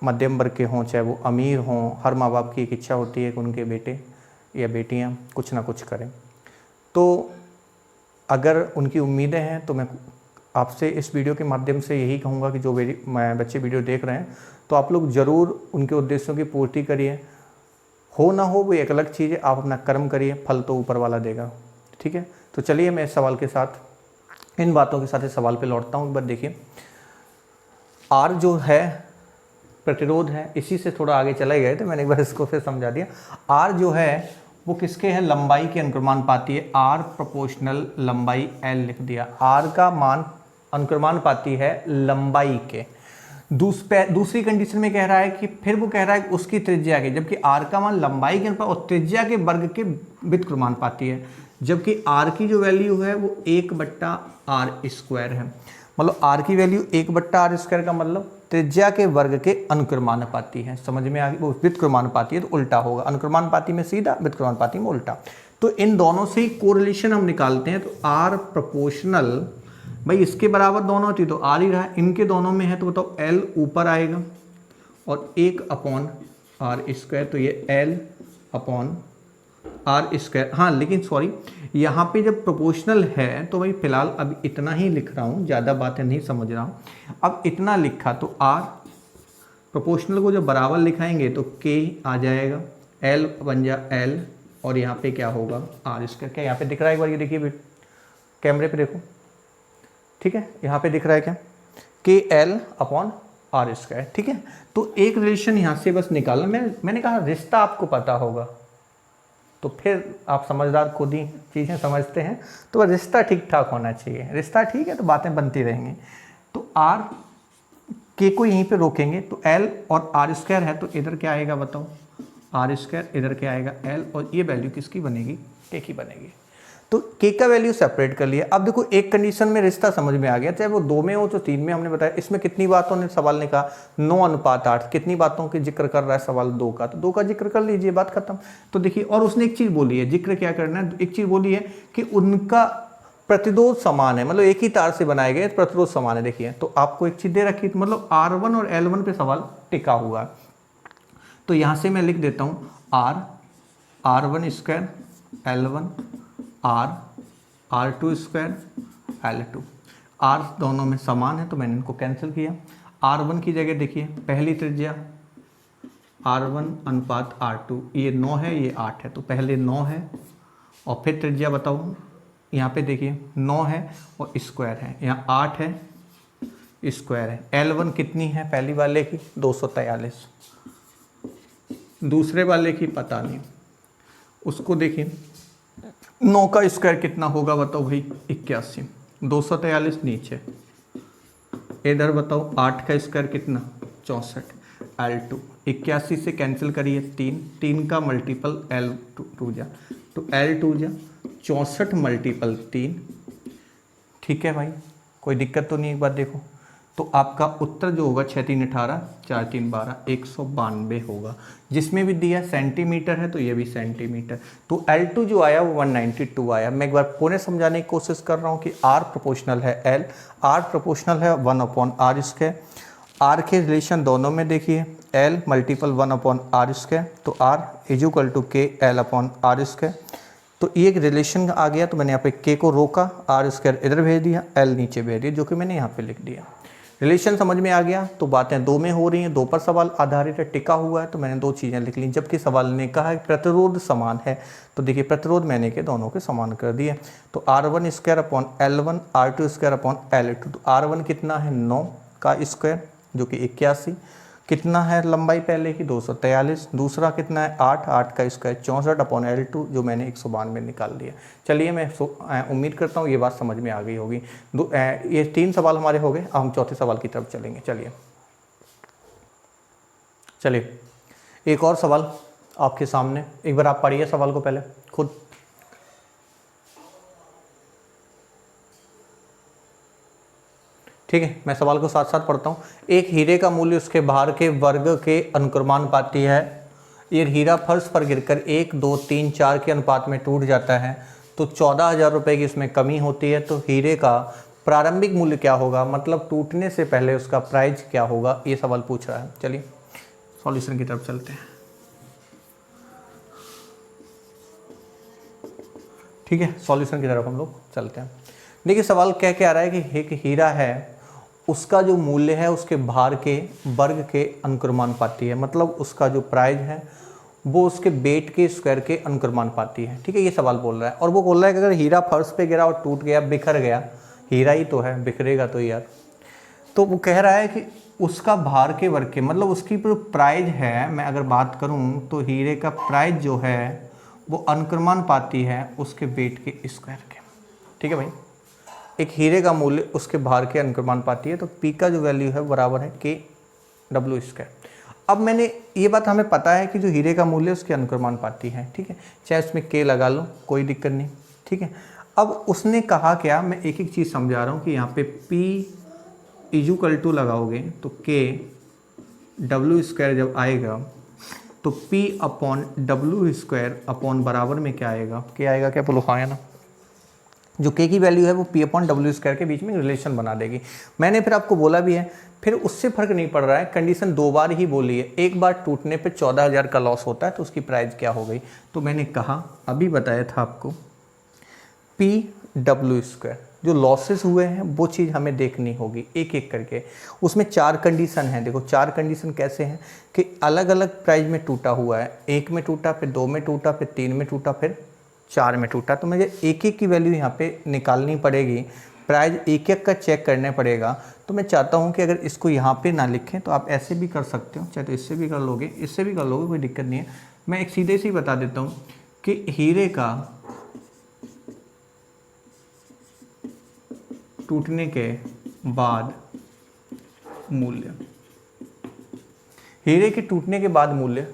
Speaker 1: मध्यम वर्ग के हों, चाहे वो अमीर हों। हर माँ बाप की एक इच्छा होती है कि उनके बेटे या बेटियां कुछ ना कुछ करें। तो अगर उनकी उम्मीदें हैं तो मैं आपसे इस वीडियो के माध्यम से यही कहूँगा कि जो बच्चे वीडियो देख रहे हैं तो आप लोग ज़रूर उनके उद्देश्यों की पूर्ति करिए। हो ना हो वो एक अलग चीज़ है, आप अपना कर्म करिए, फल तो ऊपर वाला देगा, ठीक है। तो चलिए मैं इस सवाल के साथ, इन बातों के साथ इस सवाल पे लौटता हूँ। एक बार देखिए, आर जो है प्रतिरोध है, इसी से थोड़ा आगे चले गए थे, मैंने एक बार इसको फिर समझा दिया। आर जो है वो किसके है, लंबाई के अनुक्रमानुपाती है। आर प्रोपोर्शनल लंबाई L लिख दिया। आर का मान अनुक्रमानुपाती है लंबाई के। दूसरी कंडीशन में कह रहा है कि फिर वो कह रहा है उसकी त्रिज्या के, जबकि आर का मान लंबाई के अनुपात और त्रिज्या के वर्ग के व्युत्क्रमानुपाती है। जबकि आर की जो वैल्यू है वो 1/r² है। मतलब आर की वैल्यू 1/r² का मतलब त्रिज्या के वर्ग के अनुक्रमानुपाती है। समझ में आ गई, वो व्युत्क्रमानुपाती है तो उल्टा होगा, अनुक्रमानुपाती में सीधा, व्युत्क्रमानुपाती में उल्टा। तो इन दोनों से ही कोरिलेशन हम निकालते हैं। तो आर प्रोपोर्शनल, भाई इसके बराबर दोनों होती तो आर ही रहा, इनके दोनों में है तो बताओ L ऊपर आएगा और 1/r², तो ये L/r²। हाँ लेकिन सॉरी, यहाँ पे जब प्रोपोर्शनल है तो भाई फिलहाल अब इतना ही लिख रहा हूँ, ज़्यादा बातें नहीं समझ रहा हूँ। अब इतना लिखा तो आर प्रोपोर्शनल को जब बराबर लिखाएंगे तो K आ जाएगा, L बन जा L, और यहाँ पे क्या होगा r²। क्या यहाँ पे दिख रहा है, एक बार ये देखिए कैमरे पे देखो, ठीक है, यहाँ पे दिख रहा है क्या, KL/r², ठीक है। तो एक रिलेशन यहाँ से बस निकालना, मैंने कहा रिश्ता आपको पता होगा तो फिर आप समझदार खुद ही चीज़ें समझते हैं, तो वह रिश्ता ठीक ठाक होना चाहिए। रिश्ता ठीक है तो बातें बनती रहेंगी। तो R K को यहीं पे रोकेंगे तो L और r² है तो इधर क्या आएगा बताओ, r², इधर क्या आएगा L, और ये वैल्यू किसकी बनेगी, K की बनेगी। तो K का वैल्यू सेपरेट कर लिया। अब देखो एक कंडीशन में रिश्ता समझ में आ गया, चाहे वो 2 में हो तो 3 में। हमने बताया इसमें कितनी बातों ने सवाल ने कहा 9:8, कितनी बातों के जिक्र कर रहा है सवाल 2 का, तो 2 का जिक्र कर लीजिए, बात खत्म। तो देखिए, और उसने एक चीज़ बोली है, जिक्र क्या करना है, एक चीज़ बोली है कि उनका प्रतिरोध समान है, मतलब एक ही तार से बनाए गए प्रतिरोध समान है। देखिए तो आपको एक चीज़ दे रखी, तो मतलब R1 और L1 पे सवाल टिका हुआ है। तो यहाँ से मैं लिख देता हूँ R1² L1, R2² L2। R दोनों में समान है तो मैंने इनको कैंसिल किया। R1 की जगह देखिए पहली त्रिज्या R1/R2, ये 9 है, ये 8 है, तो पहले 9 है और फिर त्रिज्या बताओ, यहाँ पे देखिए 9 है और स्क्वायर है, यहाँ 8 है, स्क्वायर है। L1 कितनी है पहली वाले की 243, दूसरे वाले की पता नहीं, उसको देखिए 9 का स्क्वायर कितना होगा बताओ भाई 81, 243 नीचे, इधर बताओ 8 का स्क्वायर कितना 64, L2 81 से कैंसिल करिए 3 का मल्टीपल L2 जा, तो L2 जा 64 मल्टीपल 3, ठीक है भाई, कोई दिक्कत तो नहीं। एक बात देखो, तो आपका उत्तर जो होगा 6 3 18 4 3 12 192 होगा। जिसमें भी दिया सेंटीमीटर है तो ये भी सेंटीमीटर, तो L2 जो आया वो 192 आया। मैं एक बार पुनः समझाने की कोशिश कर रहा हूँ कि R प्रोपोर्शनल है L, R प्रोपोर्शनल है 1/r²। R के रिलेशन दोनों में देखिए, L मल्टीपल 1/r², तो R = K L/r²। तो ये एक रिलेशन आ गया, तो मैंने यहाँ पे K को रोका, R² इधर भेज दिया, L नीचे भेज दिया, जो कि मैंने यहाँ पे लिख दिया। रिलेशन समझ में आ गया। तो बातें दो में हो रही हैं, दो पर सवाल आधारित है, टिका हुआ है, तो मैंने दो चीज़ें लिख ली। जबकि सवाल ने कहा है प्रतिरोध समान है, तो देखिए प्रतिरोध मैंने के दोनों के समान कर दिए। तो R1² R2² L2, तो R1 कितना है 9 का स्क्वायर जो कि 81, कितना है लंबाई पहले की 243, दूसरा कितना है 8 का स्क्वायर 64/L2 जो मैंने 192 निकाल दिया। चलिए मैं उम्मीद करता हूँ ये बात समझ में आ गई होगी। ये 3 सवाल हमारे हो गए, अब हम चौथे सवाल की तरफ चलेंगे। चलिए एक और सवाल आपके सामने, एक बार आप पढ़िए सवाल को पहले खुद। ठीक है, मैं सवाल को साथ साथ पढ़ता हूँ। एक हीरे का मूल्य उसके भार के वर्ग के अनुक्रमानुपाती है। ये हीरा फर्श पर गिरकर 1 2 3 4 के अनुपात में टूट जाता है, तो 14,000 रुपये की इसमें कमी होती है। तो हीरे का प्रारंभिक मूल्य क्या होगा, मतलब टूटने से पहले उसका प्राइस क्या होगा, ये सवाल पूछ रहा है। चलिए सॉल्यूशन की तरफ चलते हैं। ठीक है, सॉल्यूशन की तरफ हम लोग चलते हैं। देखिए सवाल क्या रहा है कि एक हीरा है, उसका जो मूल्य है उसके भार के वर्ग के अनुक्रमानुपाती है, मतलब उसका जो प्राइस है वो उसके वेट के स्क्वायर के अनुक्रमानुपाती है। ठीक है, ये सवाल बोल रहा है। और वो बोल रहा है कि अगर हीरा फर्श पे गिरा और टूट गया, बिखर गया, हीरा ही तो है, बिखरेगा तो यार, तो वो कह रहा है कि उसका भार के वर्ग के, मतलब उसकी जो प्राइस है, मैं अगर बात करूँ तो हीरे का प्राइस जो है वो अनुक्रमानुपाती है उसके वेट के स्क्वायर के। ठीक है भाई, एक हीरे का मूल्य उसके भार के अनुक्रमानुपाती है, तो P का जो वैल्यू है बराबर है KW²। अब मैंने ये बात हमें पता है कि जो हीरे का मूल्य उसके अनुक्रमानुपाती है। ठीक है, चाहे उसमें K लगा लो, कोई दिक्कत नहीं। ठीक है, अब उसने कहा क्या, मैं एक एक चीज़ समझा रहा हूँ कि यहाँ पे P = लगाओगे तो KW² जब आएगा तो P/W² बराबर में क्या आएगा, क्या आएगा, क्या बोलो, हाँ ना, जो K की वैल्यू है वो P/W² के बीच में रिलेशन बना देगी। मैंने फिर आपको बोला भी है, फिर उससे फर्क नहीं पड़ रहा है, कंडीशन 2 बार ही बोली है। एक बार टूटने पे 14,000 का लॉस होता है, तो उसकी प्राइस क्या हो गई, तो मैंने कहा अभी बताया था आपको P/W², जो लॉसेस हुए हैं वो चीज़ हमें देखनी होगी एक एक करके। उसमें 4 कंडीशन हैं। देखो 4 कंडीशन कैसे हैं कि अलग अलग प्राइस में टूटा हुआ है, 1 में टूटा, फिर 2 में टूटा, फिर 3 में टूटा, फिर 4 में टूटा। तो मुझे एक एक की वैल्यू यहाँ पे निकालनी पड़ेगी, प्राइस एक एक का चेक करना पड़ेगा। तो मैं चाहता हूँ कि अगर इसको यहाँ पे ना लिखें तो आप ऐसे भी कर सकते हो, चाहे तो इससे भी कर लोगे, इससे भी कर लोगे, कोई दिक्कत नहीं है। मैं एक सीधे से ही बता देता हूँ कि हीरे का टूटने के बाद मूल्य, हीरे के टूटने के बाद मूल्य,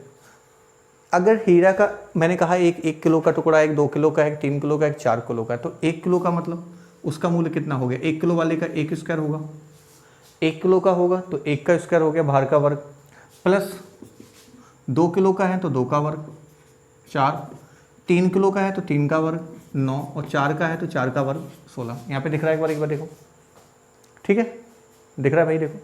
Speaker 1: अगर हीरा का मैंने कहा एक 1 किलो का टुकड़ा, एक 2 किलो का है, 3 किलो का है, 4 किलो का है, तो 1 किलो का मतलब उसका मूल्य कितना हो गया, 1 किलो वाले का 1 स्क्वायर होगा, 1 किलो का होगा तो 1 का स्क्वायर हो गया भार का वर्ग, प्लस 2 किलो का है तो 2 का वर्ग 4, 3 किलो का है तो 3 का वर्ग 9, और 4 का है तो 4 का वर्ग 16। यहाँ पे दिख रहा है, एक बार देखो, ठीक है, दिख रहा है भाई, देखो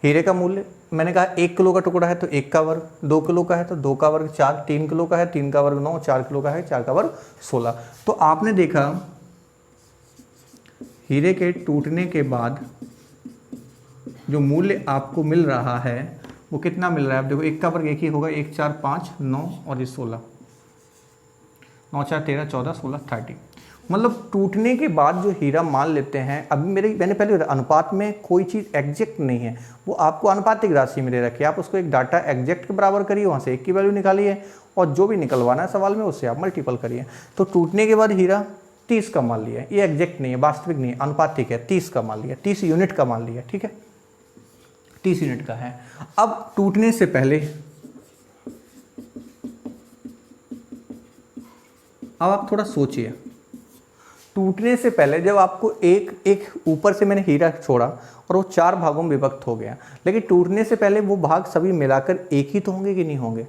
Speaker 1: हीरे का मूल्य मैंने कहा 1 किलो का टुकड़ा है तो 1 का वर्ग, 2 किलो का है तो 2 का वर्ग 4, 3 किलो का है 3 का वर्ग 9, 4 किलो का है 4 का वर्ग 16। तो आपने देखा हीरे के टूटने के बाद जो मूल्य आपको मिल रहा है वो कितना मिल रहा है, आप देखो 1 का वर्ग 1 ही होगा, 1 4 5 9 और ये 16, 9 4 13 14 16 30। मतलब टूटने के बाद जो हीरा मान लेते हैं, अभी मैंने पहले अनुपात में कोई चीज़ एग्जैक्ट नहीं है, वो आपको अनुपातिक राशि में दे रखी है, आप उसको एक डाटा एग्जैक्ट के बराबर करिए, वहाँ से 1 की वैल्यू निकालिए और जो भी निकलवाना है सवाल में उससे आप मल्टीपल करिए। तो टूटने के बाद हीरा 30 का मान लिया है, ये एग्जैक्ट नहीं है, वास्तविक नहीं है, अनुपातिक है, 30 का मान लिया, 30 यूनिट का मान लिया, ठीक है, 30 यूनिट का है। अब टूटने से पहले, अब आप थोड़ा सोचिए, टूटने से पहले जब आपको एक ऊपर से मैंने हीरा छोड़ा और वो 4 भागों में विभक्त हो गया, लेकिन टूटने से पहले वो भाग सभी मिलाकर एक ही तो होंगे कि नहीं होंगे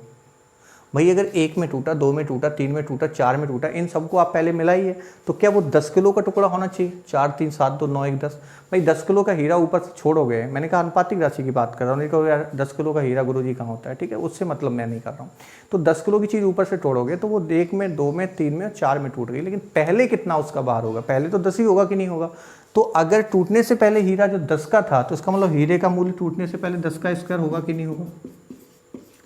Speaker 1: भाई? अगर 1 में टूटा, 2 में टूटा, 3 में टूटा, 4 में टूटा, इन सबको आप पहले मिलाइए, तो क्या वो 10 किलो का टुकड़ा होना चाहिए? 4 3 7 2 9 1 10। भाई 10 किलो का हीरा ऊपर से छोड़ोगे, मैंने कहा अनुपातिक राशि की बात कर रहा हूँ, नहीं कहो यार 10 किलो का हीरा गुरुजी कहाँ होता है, ठीक है, उससे मतलब मैं नहीं कर रहा हूँ। तो 10 किलो की चीज़ ऊपर से तोड़ोगे तो वो 1 में, 2 में, 3 में, 4 में टूट गई, लेकिन पहले कितना उसका बाहर होगा? पहले तो 10 ही होगा कि नहीं होगा? तो अगर टूटने से पहले हीरा जो 10 का था, तो इसका मतलब हीरे का मूल्य टूटने से पहले 10 का स्क्वायर होगा कि नहीं होगा?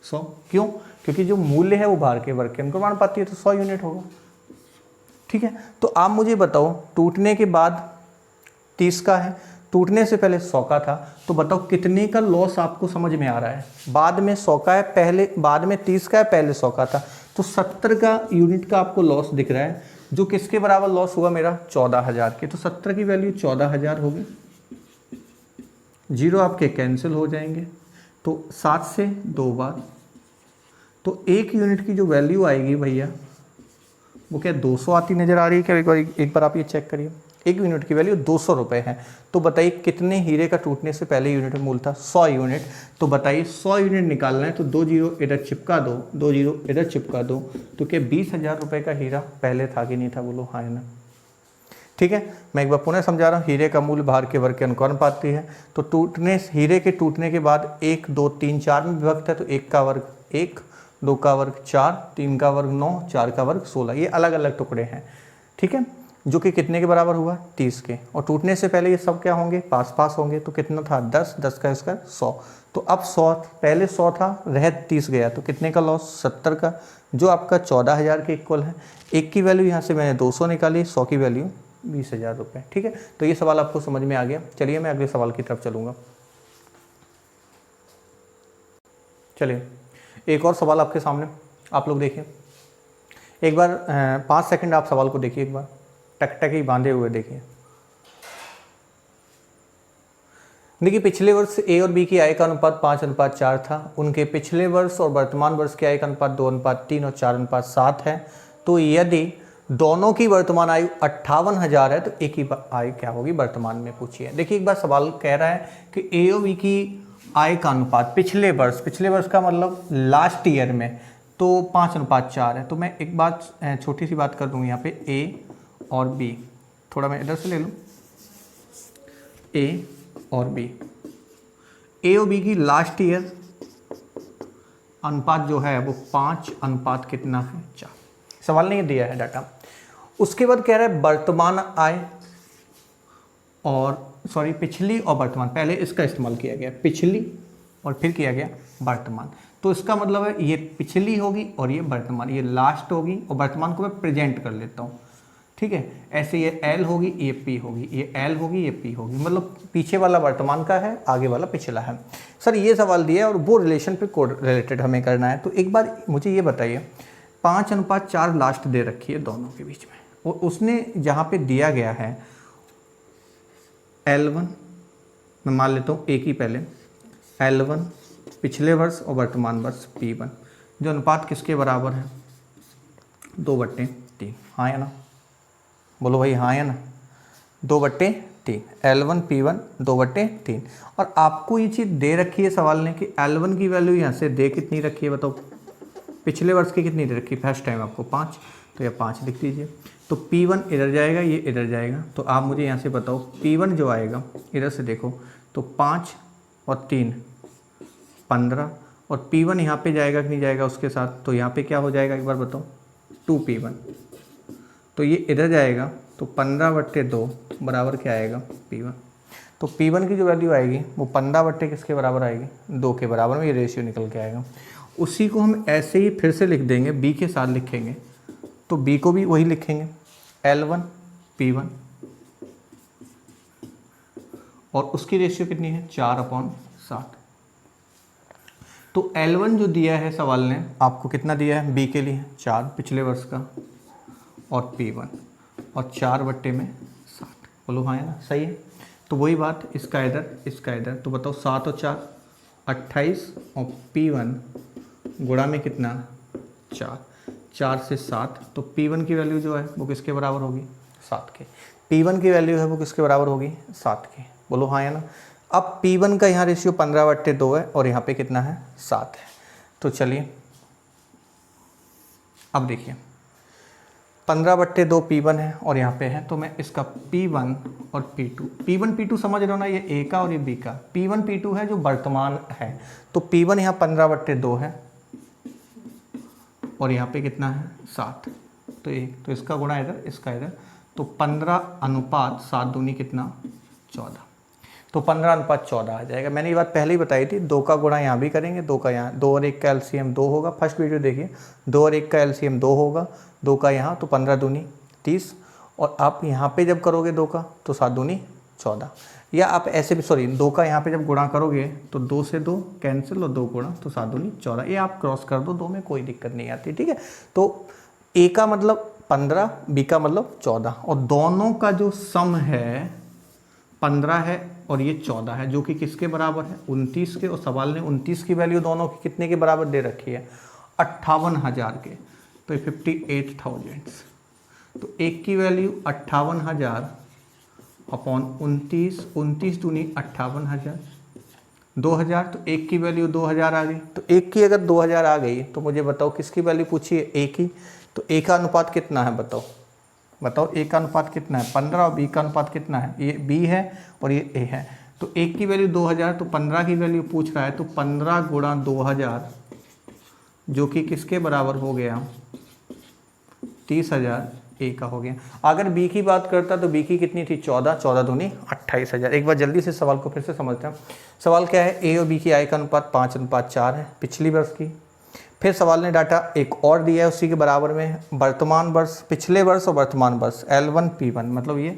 Speaker 1: 100। क्यों? क्योंकि जो मूल्य है वो भार के वर्ग के अनुक्रमाण पाती है, तो 100 यूनिट होगा, ठीक है। तो आप मुझे बताओ, टूटने के बाद 30 का है, टूटने से पहले 100 का था, तो बताओ कितने का लॉस आपको समझ में आ रहा है? बाद में 100 का है, पहले बाद में 30 का है, पहले 100 का था, तो 70 का यूनिट का आपको लॉस दिख रहा है, जो किसके बराबर लॉस हुआ मेरा? 14,000 के। तो 70 की वैल्यू 14,000 होगी, जीरो आपके कैंसिल हो जाएंगे, तो 7 से 2 बार, तो 1 यूनिट की जो वैल्यू आएगी भैया वो क्या 200 आती नज़र आ रही है क्या? एक बार आप ये चेक करिए, 1 यूनिट की वैल्यू 200 रुपये है। तो बताइए कितने हीरे का टूटने से पहले यूनिट में मूल्य था? 100 यूनिट। तो बताइए 100 यूनिट निकालना है, तो 2 जीरो इधर चिपका दो, 2 जीरो इधर चिपका दो, तो क्या 20,000 रुपये का हीरा पहले था कि नहीं था? बोलो हाँ है ना, ठीक है। मैं एक बार पुनः समझा रहा हूँ, हीरे का मूल्य भार के वर्ग के अनुपाती है, तो हीरे के टूटने के बाद 1 2 3 4 में विभक्त है, तो 1 का वर्ग 1, 2 का वर्ग 4, 3 का वर्ग 9, 4 का वर्ग 16, ये अलग अलग टुकड़े हैं, ठीक है, जो कि कितने के बराबर हुआ? 30 के। और टूटने से पहले ये सब क्या होंगे? पास पास होंगे, तो कितना था? 10, 10 का स्क्वायर 100। तो अब 100, पहले 100 था, रह 30 गया, तो कितने का लॉस? 70 का, जो आपका 14,000 के इक्वल है। 1 की वैल्यू यहाँ से मैंने 200 निकाली, 100 की वैल्यू 20,000 रुपये, ठीक है। तो ये सवाल आपको समझ में आ गया। चलिए मैं अगले सवाल की तरफ चलूँगा। चलिए एक और सवाल आपके सामने, आप लोग देखिए एक बार, 5 सेकंड आप सवाल को देखिए, एक बार टक ही बांधे हुए देखिए। देखिए पिछले वर्ष ए और बी की आय का अनुपात 5:4 था, उनके पिछले वर्ष और वर्तमान वर्ष की आय का अनुपात 2:3 और 4:7 है। तो यदि दोनों की वर्तमान आयु 58,000 है, तो एक ही आयु क्या होगी वर्तमान में? पूछिए। देखिए एक बार सवाल कह रहा है कि ए और बी की आय का अनुपात पिछले वर्ष का मतलब लास्ट ईयर में, तो 5:4 है। तो मैं एक बात, छोटी सी बात कर दूंगी यहाँ पे, ए और बी, थोड़ा मैं इधर से ले लूँ, ए और बी, ए और बी की लास्ट ईयर अनुपात जो है वो 5 कितना है? 4। सवाल नहीं दिया है डाटा। उसके बाद कह रहा है वर्तमान आय और पिछली और वर्तमान, पहले इसका इस्तेमाल किया गया पिछली और फिर किया गया वर्तमान, तो इसका मतलब है ये पिछली होगी और ये वर्तमान, ये लास्ट होगी और वर्तमान को मैं प्रेजेंट कर लेता हूँ, ठीक है। ऐसे ये एल होगी, ये पी होगी, ये एल होगी, ये पी होगी, मतलब पीछे वाला वर्तमान का है, आगे वाला पिछला है। सर ये सवाल दिया है और वो रिलेशन पे कोड रिलेटेड हमें करना है। तो एक बार मुझे ये बताइए, 5:4 लास्ट दे रखी है दोनों के बीच में, और उसने जहाँ पे दिया गया है L1, मैं मान लेता हूँ एक ही पहले, L1 पिछले वर्ष और वर्तमान वर्ष P1, जो अनुपात किसके बराबर है? 2/3। हाँ या ना? बोलो भाई हाँ या ना? 2/3, L1 P1 2/3। और आपको ये चीज़ दे रखी है सवाल ने कि L1 की वैल्यू यहाँ से दे कितनी रखी है बताओ? पिछले वर्ष की कितनी दे रखी है? फर्स्ट टाइम आपको 5, तो यह 5 लिख दीजिए। तो P1 इधर जाएगा, ये इधर जाएगा, तो आप मुझे यहाँ से बताओ P1 जो आएगा, इधर से देखो तो 5 और 3 15, और P1 यहाँ पे जाएगा कि नहीं जाएगा उसके साथ? तो यहाँ पे क्या हो जाएगा एक बार बताओ? 2P1। तो ये इधर जाएगा, तो 15/2 बराबर क्या आएगा? P1। तो P1 की जो वैल्यू आएगी वो 15 किसके बराबर आएगी? 2 के बराबर में, ये रेशियो निकल के आएगा। उसी को हम ऐसे ही फिर से लिख देंगे, B के साथ लिखेंगे, तो B को भी वही लिखेंगे, L1 P1, और उसकी रेशियो कितनी है? 4/7। तो L1 जो दिया है सवाल ने आपको कितना दिया है? B के लिए 4 पिछले वर्ष का, और P1, और 4/60। बोलो हाँ है ना, सही है। तो वही बात, इसका इधर, तो बताओ 7 और 4 28 और P1 गुणा में कितना 4, 4 से 7, तो P1 की वैल्यू जो है वो किसके बराबर होगी 7 के। P1 की वैल्यू है वो किसके बराबर होगी 7 के। बोलो हाँ या ना। अब P1 का यहाँ रेशियो 15/2 है और यहाँ पे कितना है 7 है। तो चलिए अब देखिए 15/2 P1 है और यहाँ पे है, तो मैं इसका P1 और P2 P1 समझ रहे हो ना, ये A का और ये B का। P1 P2 है जो वर्तमान है, तो P1 यहाँ 15/2 है और यहाँ पे कितना है 7, तो 1, तो इसका गुणा इधर, इसका इधर, तो 15:7 दूनी कितना 14, तो 15:14 आ जाएगा। मैंने ये बात पहले ही बताई थी, 2 का गुणा यहाँ भी करेंगे, 2 का यहाँ, 2 और 1 का एलसीएम 2 होगा। फर्स्ट वीडियो देखिए, 2 और 1 का एलसीएम 2 होगा, 2 का यहाँ, तो 15 दूनी 30, और आप यहाँ पे जब करोगे 2 का तो 7 दूनी 14, या आप ऐसे भी, सॉरी 2 का यहाँ पे जब गुणा करोगे तो 2 से 2 कैंसिल और 2 गुणा, तो 7 दूनी 14, ये आप क्रॉस कर दो, 2 में कोई दिक्कत नहीं आती, ठीक है। तो ए का मतलब 15, बी का मतलब 14, और दोनों का जो सम है 15 है और ये 14 है, जो कि किसके बराबर है 29 के। और सवाल ने 29 की वैल्यू दोनों की कितने के बराबर दे रखी है 58,000 के, तो ये 58,000। तो एक की वैल्यू 58,000 अपॉन 29, 29 दूनी 58,000, 2000, तो एक की वैल्यू 2000 आ गई। तो एक की अगर 2000 आ गई तो मुझे बताओ किसकी वैल्यू पूछी है, ए की। तो ए का अनुपात कितना है बताओ ए का अनुपात कितना है 15, और बी का अनुपात कितना है, ये बी है और ये ए है। तो एक की वैल्यू 2000, तो 15 की वैल्यू पूछ रहा है, तो 15 गुणा 2000 जो कि किसके बराबर हो गया 30,000 ए का हो गया। अगर बी की बात करता तो बी की कितनी थी 14, 14 दूनी 28,000। एक बार जल्दी से सवाल को फिर से समझते हैं। सवाल क्या है, ए और बी की आय का अनुपात 5:4 है पिछली वर्ष की। फिर सवाल ने डाटा एक और दिया है उसी के बराबर में, वर्तमान वर्ष, पिछले वर्ष और वर्तमान वर्ष, L1 P1, मतलब ये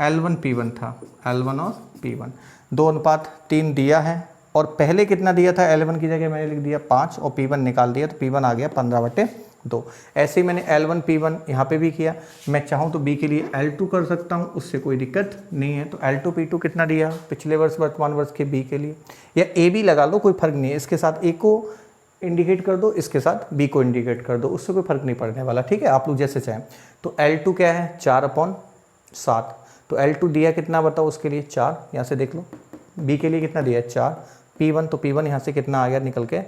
Speaker 1: L1 P1 था, L1 और P1 2:3 दिया है। और पहले कितना दिया था, L1 की जगह मैंने लिख दिया 5 और P1 निकाल दिया, तो P1 आ गया 15/2। ऐसे ही मैंने L1 P1 यहाँ पे भी किया। मैं चाहूँ तो B के लिए L2 कर सकता हूँ, उससे कोई दिक्कत नहीं है। तो L2 P2 कितना दिया पिछले वर्ष वर्तमान वर्ष के B के लिए, या A भी लगा लो, कोई फर्क नहीं है। इसके साथ A को इंडिकेट कर दो, इसके साथ B को इंडिकेट कर दो, उससे कोई फर्क नहीं पड़ने वाला, ठीक है, आप लोग जैसे चाहें। तो L2 क्या है 4/7, तो L2 दिया कितना बताओ उसके लिए 4, यहाँ से देख लो। B के लिए कितना दिया 4, P1, तो P1 यहाँ से कितना आ गया निकल के,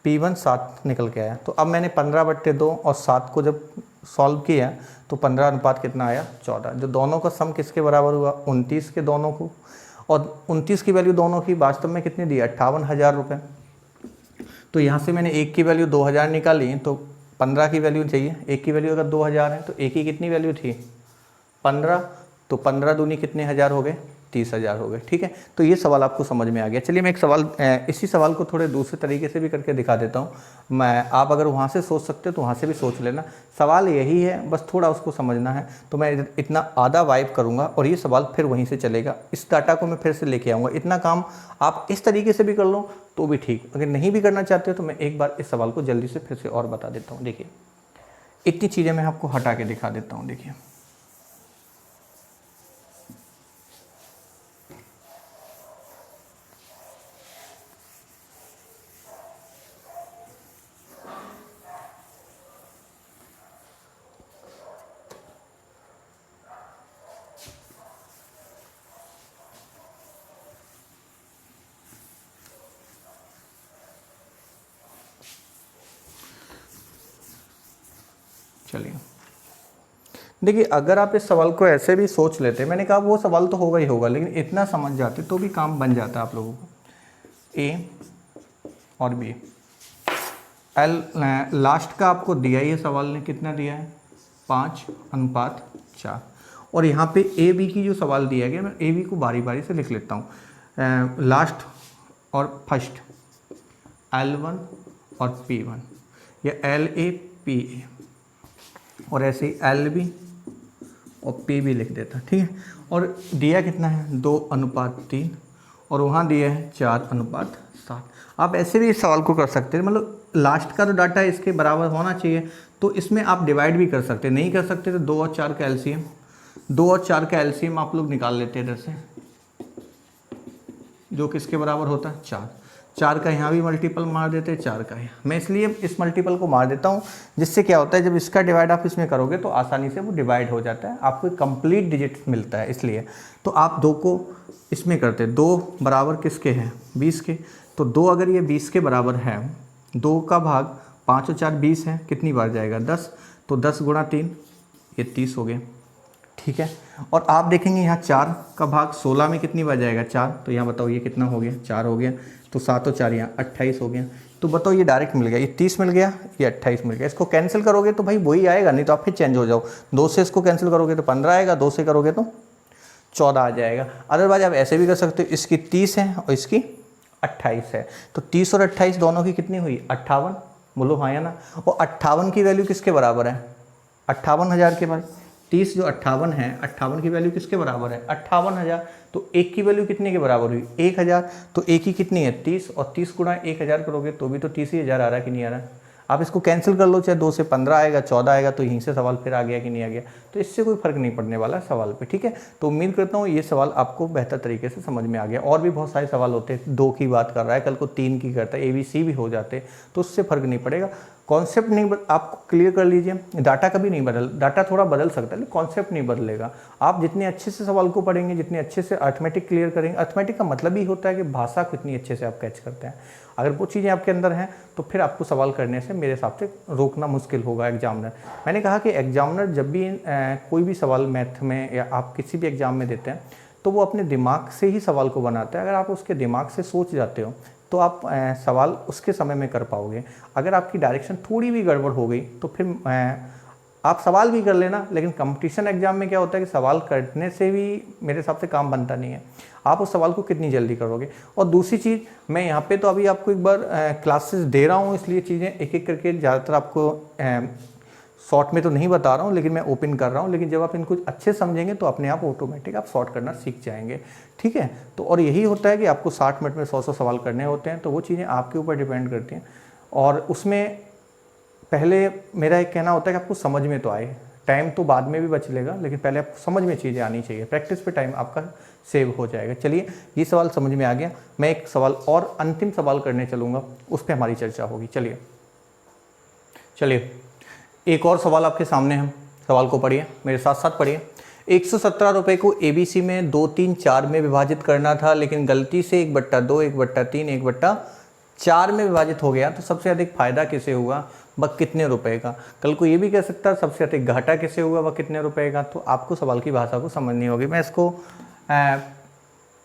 Speaker 1: P1 7 निकल के आया। तो अब मैंने 15/2 और 7 को जब सॉल्व किया तो 15 अनुपात कितना आया 14, जो दोनों का सम किसके बराबर हुआ 29 के दोनों को। और 29 की वैल्यू दोनों की वास्तव में कितनी दी 58,000 रुपये। तो यहाँ से मैंने एक की वैल्यू 2000 निकाली, तो 15 की वैल्यू चाहिए, एक की वैल्यू अगर 2000 है तो एक की कितनी वैल्यू थी 15, तो 15 दूनी कितने हज़ार हो गए 30,000 हो गए, ठीक है। तो ये सवाल आपको समझ में आ गया। चलिए मैं एक सवाल, इसी सवाल को थोड़े दूसरे तरीके से भी करके दिखा देता हूँ मैं। आप अगर वहाँ से सोच सकते हो तो वहाँ से भी सोच लेना, सवाल यही है, बस थोड़ा उसको समझना है। तो मैं इतना आधा वाइप करूँगा और ये सवाल फिर वहीं से चलेगा, इस डाटा को मैं फिर से लेके आऊँगा। इतना काम आप इस तरीके से भी कर लो तो भी ठीक, अगर नहीं भी करना चाहते हो तो मैं एक बार इस सवाल को जल्दी से फिर से और बता देता हूँ। देखिए इतनी चीज़ें मैं आपको हटा के दिखा देता हूँ। देखिए चलिए देखिए, अगर आप इस सवाल को ऐसे भी सोच लेते, मैंने कहा वो सवाल तो होगा ही होगा, लेकिन इतना समझ जाते तो भी काम बन जाता आप लोगों को। ए और बी, एल लास्ट का आपको दिया ही है, सवाल ने कितना दिया है 5:4। और यहाँ पे ए बी की जो सवाल दिया गया, मैं ए बी को बारी बारी से लिख लेता हूँ। लास्ट और फर्स्ट L1 और P1, या LA PA, और ऐसे ही LB और PB लिख देता, ठीक है। और दिया कितना है 2:3, और वहाँ दिया है 4:7। आप ऐसे भी इस सवाल को कर सकते हैं, मतलब लास्ट का तो डाटा इसके बराबर होना चाहिए। तो इसमें आप डिवाइड भी कर सकते हैं, नहीं कर सकते तो 2 और 4 का एलसीएम, 2 और 4 का एलसीएम आप लोग निकाल लेते हैं इधर से, जो किसके बराबर होता है 4। 4 का यहाँ भी मल्टीपल मार देते हैं, 4 का यहाँ। मैं इसलिए इस मल्टीपल को मार देता हूँ, जिससे क्या होता है जब इसका डिवाइड आप इसमें करोगे तो आसानी से वो डिवाइड हो जाता है, आपको एक कंप्लीट डिजिट मिलता है। इसलिए तो आप 2 को इसमें करते हैं, 2 बराबर किसके हैं 20 के। तो 2 अगर ये 20 के बराबर है, 2 का भाग 5 और 4 20 है, कितनी बार जाएगा 10। तो 10 गुणा 3 ये 30 हो गए, ठीक है। और आप देखेंगे यहाँ 4 का भाग 16 में कितनी बार जाएगा 4। तो यहाँ बताओ ये कितना हो गया 4 हो गया। तो 7 और 4 यहाँ 28 हो गया। तो बताओ ये डायरेक्ट मिल गया, ये 30 मिल गया, ये 28 मिल गया। इसको कैंसिल करोगे तो भाई वही आएगा, नहीं तो आप फिर चेंज हो जाओ। 2 से इसको कैंसिल करोगे तो 15 आएगा, 2 से करोगे तो 14 आ जाएगा। अदरवाइज आप ऐसे भी कर सकते हो, इसकी 30 है और इसकी 28 है। तो 30 और 28 दोनों की कितनी हुई 58, बोलो हाँ या ना। और 58 की वैल्यू किसके बराबर है 58,000 के बराबर। 30 जो 58 है, 58 की वैल्यू किसके बराबर है 58,000। तो 1 की वैल्यू कितने के बराबर हुई 1,000। तो 1 की कितनी है 30, और 30 गुणा 1,000 करोगे तो भी तो 30,000 आ रहा है कि नहीं आ रहा। आप इसको कैंसिल कर लो, चाहे 2 से 15 आएगा 14 आएगा, तो यहीं से सवाल फिर आ गया कि नहीं आ गया। तो इससे कोई फर्क नहीं पड़ने वाला सवाल पे, ठीक है। तो उम्मीद करता हूँ ये सवाल आपको बेहतर तरीके से समझ में आ गया। और भी बहुत सारे सवाल होते हैं, 2 की बात कर रहा है, कल को 3 की करता है, ABC भी हो जाते, तो उससे फर्क नहीं पड़ेगा। कॉन्सेप्ट नहीं आपको क्लियर कर लीजिए। डाटा कभी नहीं डाटा थोड़ा बदल सकता है, लेकिन कॉन्सेप्ट नहीं बदलेगा। आप जितने अच्छे से सवाल को पढ़ेंगे, जितने अच्छे से अर्थमेटिक क्लियर करेंगे, अर्थमेटिक का मतलब ही होता है कि भाषा को इतनी अच्छे से आप कैच करते हैं। अगर वो चीज़ें आपके अंदर हैं तो फिर आपको सवाल करने से मेरे हिसाब से रोकना मुश्किल होगा एग्जामिनर। मैंने कहा कि एग्जामिनर जब भी कोई भी सवाल मैथ में या आप किसी भी एग्जाम में देते हैं तो वो अपने दिमाग से ही सवाल को बनाता है। अगर आप उसके दिमाग से सोच जाते हो तो आप सवाल उसके समय में कर पाओगे। अगर आपकी डायरेक्शन थोड़ी भी गड़बड़ हो गई तो फिर आप सवाल भी कर लेना, लेकिन कंपटीशन एग्जाम में क्या होता है कि सवाल करने से भी मेरे हिसाब से काम बनता नहीं है। आप उस सवाल को कितनी जल्दी करोगे। और दूसरी चीज़, मैं यहाँ पे तो अभी आपको एक बार क्लासेस दे रहा हूँ, इसलिए चीज़ें एक एक करके ज़्यादातर आपको शॉर्ट में तो नहीं बता रहा हूँ, लेकिन मैं ओपन कर रहा हूँ। लेकिन जब आप इनको अच्छे समझेंगे तो अपने आप ऑटोमेटिक आप शॉर्ट करना सीख जाएंगे, ठीक है। तो और यही होता है कि आपको 60 मिनट में 100 सवाल करने होते हैं, तो वो चीज़ें आपके ऊपर डिपेंड करती हैं। और उसमें पहले मेरा एक कहना होता है कि आपको समझ में तो आए, टाइम तो बाद में भी बच लेगा, लेकिन पहले आपको समझ में चीज़ें आनी चाहिए। प्रैक्टिस पे टाइम आपका सेव हो जाएगा। चलिए, ये सवाल समझ में आ गया। मैं एक सवाल और अंतिम सवाल करने चलूँगा, उस पर हमारी चर्चा होगी। चलिए एक और सवाल आपके सामने है, सवाल को पढ़िए, मेरे साथ साथ पढ़िए। 117 रुपये को ABC में 2, 3, 4 में विभाजित करना था, लेकिन गलती से 1/2, 1/3, 1/4 में विभाजित हो गया, तो सबसे अधिक फायदा किसे हुआ, वह कितने रुपए का। कल को ये भी कह सकता है सबसे अधिक घाटा किसे हुआ, वह कितने रुपए का। तो आपको सवाल की भाषा को समझनी होगी। मैं इसको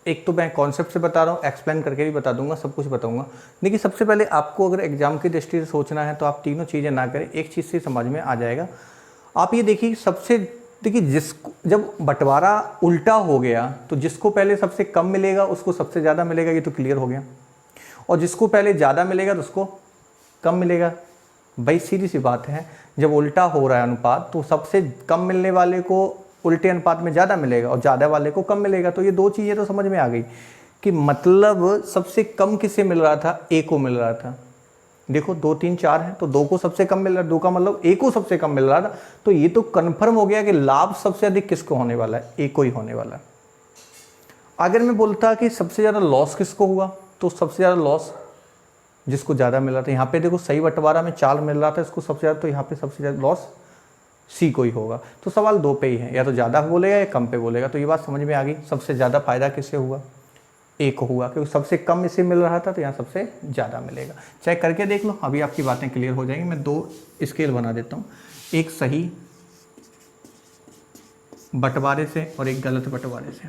Speaker 1: एक तो मैं कॉन्सेप्ट से बता रहा हूँ, एक्सप्लेन करके भी बता दूंगा, सब कुछ बताऊंगा। देखिए, सबसे पहले आपको अगर एग्जाम की दृष्टि से सोचना है तो आप तीनों चीज़ें ना करें, एक चीज़ से समझ में आ जाएगा। आप ये देखिए जिसको जब बंटवारा उल्टा हो गया तो जिसको पहले सबसे कम मिलेगा उसको सबसे ज़्यादा मिलेगा, ये तो क्लियर हो गया। और जिसको पहले ज़्यादा मिलेगा तो उसको कम मिलेगा। भाई सीधी सी बात है, जब उल्टा हो रहा है अनुपात तो सबसे कम मिलने वाले को उल्टे अनुपात में ज़्यादा मिलेगा और ज़्यादा वाले को कम मिलेगा। तो ये 2 चीज़ें तो समझ में आ गई कि मतलब सबसे कम किसे मिल रहा था, ए को मिल रहा था। देखो 2, 3, 4 है तो 2 को सबसे कम मिल रहा है, 2 का मतलब ए को सबसे कम मिल रहा था। तो ये तो कन्फर्म हो गया कि लाभ सबसे अधिक किसको होने वाला है, ए को ही होने वाला है। अगर मैं बोलता कि सबसे ज़्यादा लॉस किसको हुआ, तो सबसे ज़्यादा लॉस जिसको ज़्यादा मिल रहा था। यहाँ पे देखो सही बंटवारा में 4 मिल रहा था इसको सबसे ज़्यादा, तो यहाँ पे सबसे ज़्यादा लॉस सी को ही होगा। तो सवाल 2 पे ही है, या तो ज़्यादा बोलेगा या कम पे बोलेगा। तो ये बात समझ में आ गई, सबसे ज़्यादा फायदा किससे हुआ, ए को हुआ, क्योंकि सबसे कम इसे मिल रहा था तो यहाँ सबसे ज़्यादा मिलेगा। चेक करके देख लो, अभी आपकी बातें क्लियर हो जाएंगी। मैं 2 स्केल बना देता हूँ, एक सही बंटवारे से और एक गलत बंटवारे से।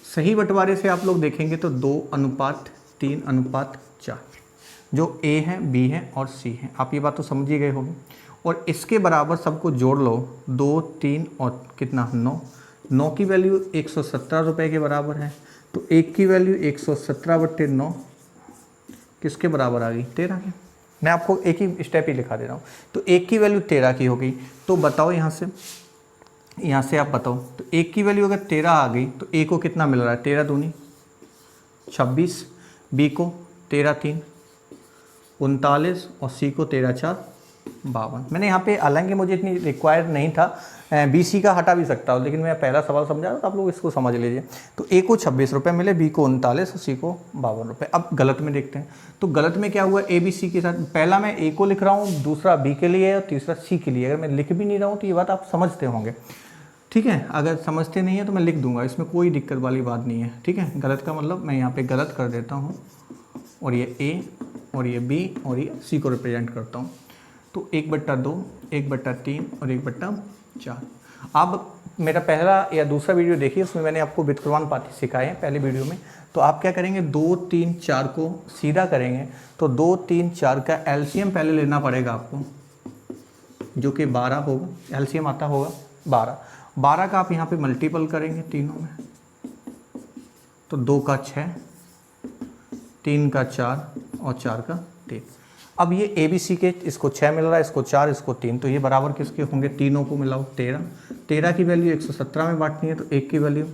Speaker 1: सही बंटवारे से आप लोग देखेंगे तो 2:3:4 जो ए है, बी है और सी है। आप ये बात तो समझ ही गए होंगे। और इसके बराबर सबको जोड़ लो, 2, 3 और कितना 9। 9 की वैल्यू 117 रुपये के बराबर है, तो 1 की वैल्यू 117/9 किसके बराबर आ गई, 13 की। मैं आपको एक ही स्टेप ही लिखा दे रहा हूँ। तो 1 की वैल्यू 13 की हो गई। तो बताओ यहाँ से आप बताओ, तो 1 की वैल्यू अगर 13 आ गई तो ए को कितना मिल रहा है, 13 दूनी 26, बी को 13 3 39 और सी को 13 4 52। मैंने यहाँ पे, हालांकि मुझे इतनी रिक्वायर नहीं था, बी सी का हटा भी सकता हूँ, लेकिन मैं पहला सवाल समझा रहा तो आप लोग इसको समझ लीजिए। तो ए को 26 रुपये मिले, बी को 39 और सी को 52 रुपये। अब गलत में देखते हैं, तो गलत में क्या हुआ, ए बी सी के साथ पहला मैं ए को लिख रहा हूँ, दूसरा बी के लिए और तीसरा सी के लिए। अगर मैं लिख भी नहीं रहा हूँ तो ये बात आप समझते होंगे, ठीक है। अगर समझते नहीं है तो मैं लिख दूंगा, इसमें कोई दिक्कत वाली बात नहीं है, ठीक है। गलत का मतलब मैं यहाँ पे गलत कर देता हूँ, और ये ए और ये बी और ये सी को रिप्रेजेंट करता हूँ। तो 1/2, 1/3 और 1/4। अब मेरा पहला या दूसरा वीडियो देखिए, उसमें मैंने आपको व्युत्क्रमानुपाती सिखाए हैं पहले वीडियो में। तो आप क्या करेंगे, 2, 3, 4 को सीधा करेंगे तो 2, 3, 4 का एलसीएम पहले लेना पड़ेगा आपको, जो कि 12 होगा। एलसीएम आता होगा 12 का आप यहाँ पे मल्टीपल करेंगे तीनों में, तो 2 का 6, 3 का 4 और 4 का 3। अब ये ए बी सी के, इसको 6 मिल रहा है, इसको 4, इसको 3, तो ये बराबर किसके होंगे, तीनों को मिलाओ 13 की वैल्यू 117 में बांटनी है, तो 1 की वैल्यू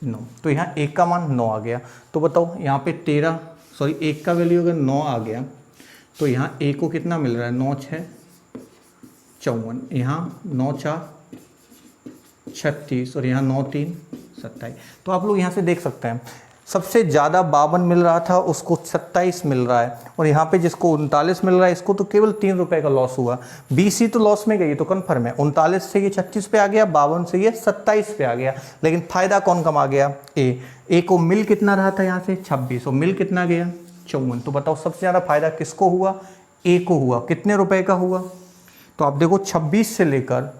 Speaker 1: 9। तो यहाँ 1 का मान 9 आ गया। तो बताओ यहाँ पे 1 का वैल्यू अगर 9 आ गया तो यहाँ ए को कितना मिल रहा है, 9 6 54, यहाँ 9 4 36 और यहाँ 9 3 27। तो आप लोग यहाँ से देख सकते हैं, सबसे ज़्यादा 52 मिल रहा था, उसको 27 मिल रहा है, और यहाँ पे जिसको 39 मिल रहा है, इसको तो केवल 3 रुपये का लॉस हुआ। बीसी तो लॉस में गई, तो कन्फर्म है। 39 से ये 36 पे आ गया, 52 से ये 27 पे आ गया, लेकिन फ़ायदा कौन कम आ गया, ए को मिल कितना रहा था यहाँ से 26, और मिल कितना गया 54। तो बताओ सबसे ज़्यादा फायदा किसको हुआ, ए को हुआ। कितने रुपए का हुआ, तो आप देखो 26 से लेकर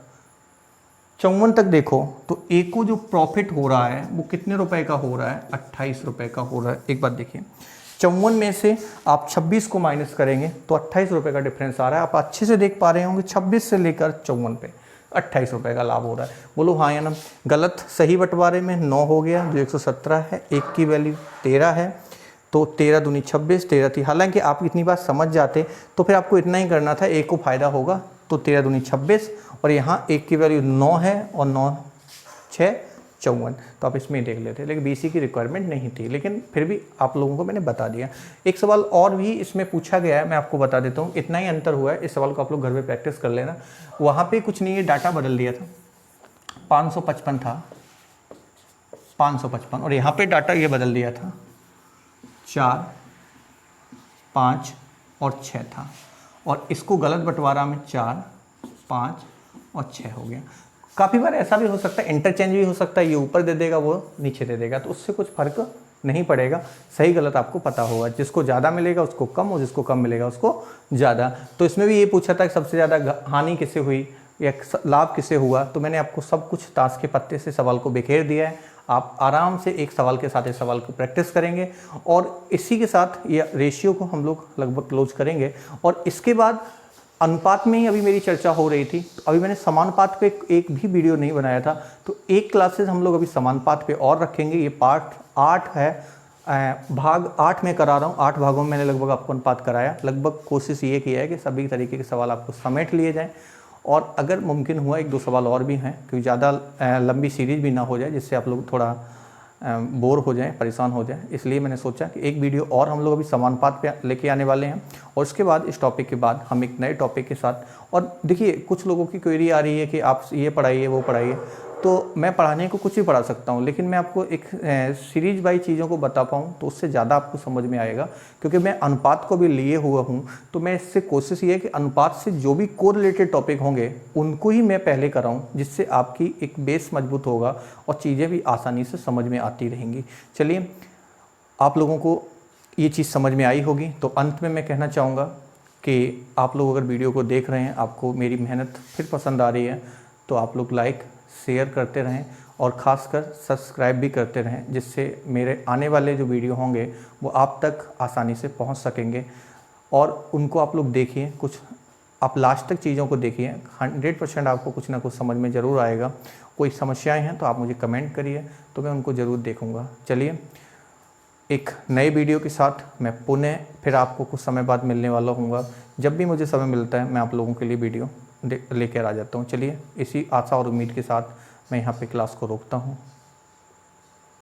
Speaker 1: 54 तक देखो, तो ए को जो प्रॉफिट हो रहा है वो कितने रुपए का हो रहा है, 28 रुपए का हो रहा है। एक बात देखिए, 54 में से आप 26 को माइनस करेंगे तो 28 रुपए का डिफरेंस आ रहा है। आप अच्छे से देख पा रहे होंगे, 26 से लेकर 54 पे 28 रुपए का लाभ हो रहा है। बोलो हाँ या ना। गलत सही बंटवारे में 9 हो गया, जो 117 है, 1 की वैल्यू 13 है, तो 13 दूनी 26, 13 थी। हालांकि आप इतनी बात समझ जाते तो फिर आपको इतना ही करना था, ए को फायदा होगा, तो 13 दूनी 26, और यहाँ 1 की वैल्यू 9 है और 9 6 54, तो आप इसमें ही देख लेते। लेकिन बीसी की रिक्वायरमेंट नहीं थी, लेकिन फिर भी आप लोगों को मैंने बता दिया। एक सवाल और भी इसमें पूछा गया है, मैं आपको बता देता हूँ। इतना ही अंतर हुआ है, इस सवाल को आप लोग घर में प्रैक्टिस कर लेना। वहाँ पे कुछ नहीं है, डाटा बदल दिया था, 555 था 555, और यहाँ पे डाटा ये बदल दिया था 4 5 और 6 था, और इसको गलत बंटवारा में 4 5 और 6 हो गया। काफ़ी बार ऐसा भी हो सकता है, इंटरचेंज भी हो सकता है, ये ऊपर दे देगा वो नीचे दे देगा, तो उससे कुछ फर्क नहीं पड़ेगा। सही गलत आपको पता होगा, जिसको ज़्यादा मिलेगा उसको कम, और जिसको कम मिलेगा उसको ज़्यादा। तो इसमें भी ये पूछा था कि सबसे ज़्यादा हानि किसे हुई या लाभ किसे हुआ, तो मैंने आपको सब कुछ ताश के पत्ते से सवाल को बिखेर दिया है। आप आराम से एक सवाल के साथ इस सवाल को प्रैक्टिस करेंगे, और इसी के साथ ये रेशियो को हम लोग लगभग क्लोज करेंगे। और इसके बाद अनुपात में ही अभी मेरी चर्चा हो रही थी, तो अभी मैंने समानुपात पे एक भी वीडियो नहीं बनाया था, तो एक क्लासेस हम लोग अभी समानुपात पे और रखेंगे। ये पार्ट 8 है, भाग 8 में करा रहा हूँ। 8 भागों में मैंने लगभग आपको अनुपात कराया। लगभग कोशिश ये की है कि सभी तरीके के सवाल आपको समेट लिए जाएँ, और अगर मुमकिन हुआ 1-2 सवाल और भी हैं, क्योंकि ज़्यादा लंबी सीरीज भी ना हो जाए, जिससे आप लोग थोड़ा बोर हो जाएं, परेशान हो जाएं। इसलिए मैंने सोचा कि एक वीडियो और हम लोग अभी समानुपात पे लेके आने वाले हैं, और उसके बाद इस टॉपिक के बाद हम एक नए टॉपिक के साथ। और देखिए, कुछ लोगों की क्वेरी आ रही है कि आप ये पढ़ाइए वो पढ़ाइए, तो मैं पढ़ाने को कुछ भी पढ़ा सकता हूँ, लेकिन मैं आपको एक सीरीज बाई चीज़ों को बता पाऊँ तो उससे ज़्यादा आपको समझ में आएगा। क्योंकि मैं अनुपात को भी लिए हुआ हूँ, तो मैं इससे कोशिश ये है कि अनुपात से जो भी कोरिलेटेड टॉपिक होंगे उनको ही मैं पहले कराऊँ, जिससे आपकी एक बेस मजबूत होगा और चीज़ें भी आसानी से समझ में आती रहेंगी। चलिए, आप लोगों को ये चीज़ समझ में आई होगी। तो अंत में मैं कहना चाहूँगा कि आप लोग अगर वीडियो को देख रहे हैं, आपको मेरी मेहनत फिर पसंद आ रही है, तो आप लोग लाइक शेयर करते रहें, और ख़ासकर सब्सक्राइब भी करते रहें, जिससे मेरे आने वाले जो वीडियो होंगे वो आप तक आसानी से पहुंच सकेंगे। और उनको आप लोग देखिए, कुछ आप लास्ट तक चीज़ों को देखिए, 100% आपको कुछ ना कुछ समझ में ज़रूर आएगा। कोई समस्याएं हैं तो आप मुझे कमेंट करिए, तो मैं उनको ज़रूर देखूँगा। चलिए, एक नए वीडियो के साथ मैं पुनः फिर आपको कुछ समय बाद मिलने वाला हूँगा। जब भी मुझे समय मिलता है मैं आप लोगों के लिए वीडियो लेकर आ जाता हूँ। चलिए, इसी आशा और उम्मीद के साथ मैं यहाँ पे क्लास को रोकता हूँ।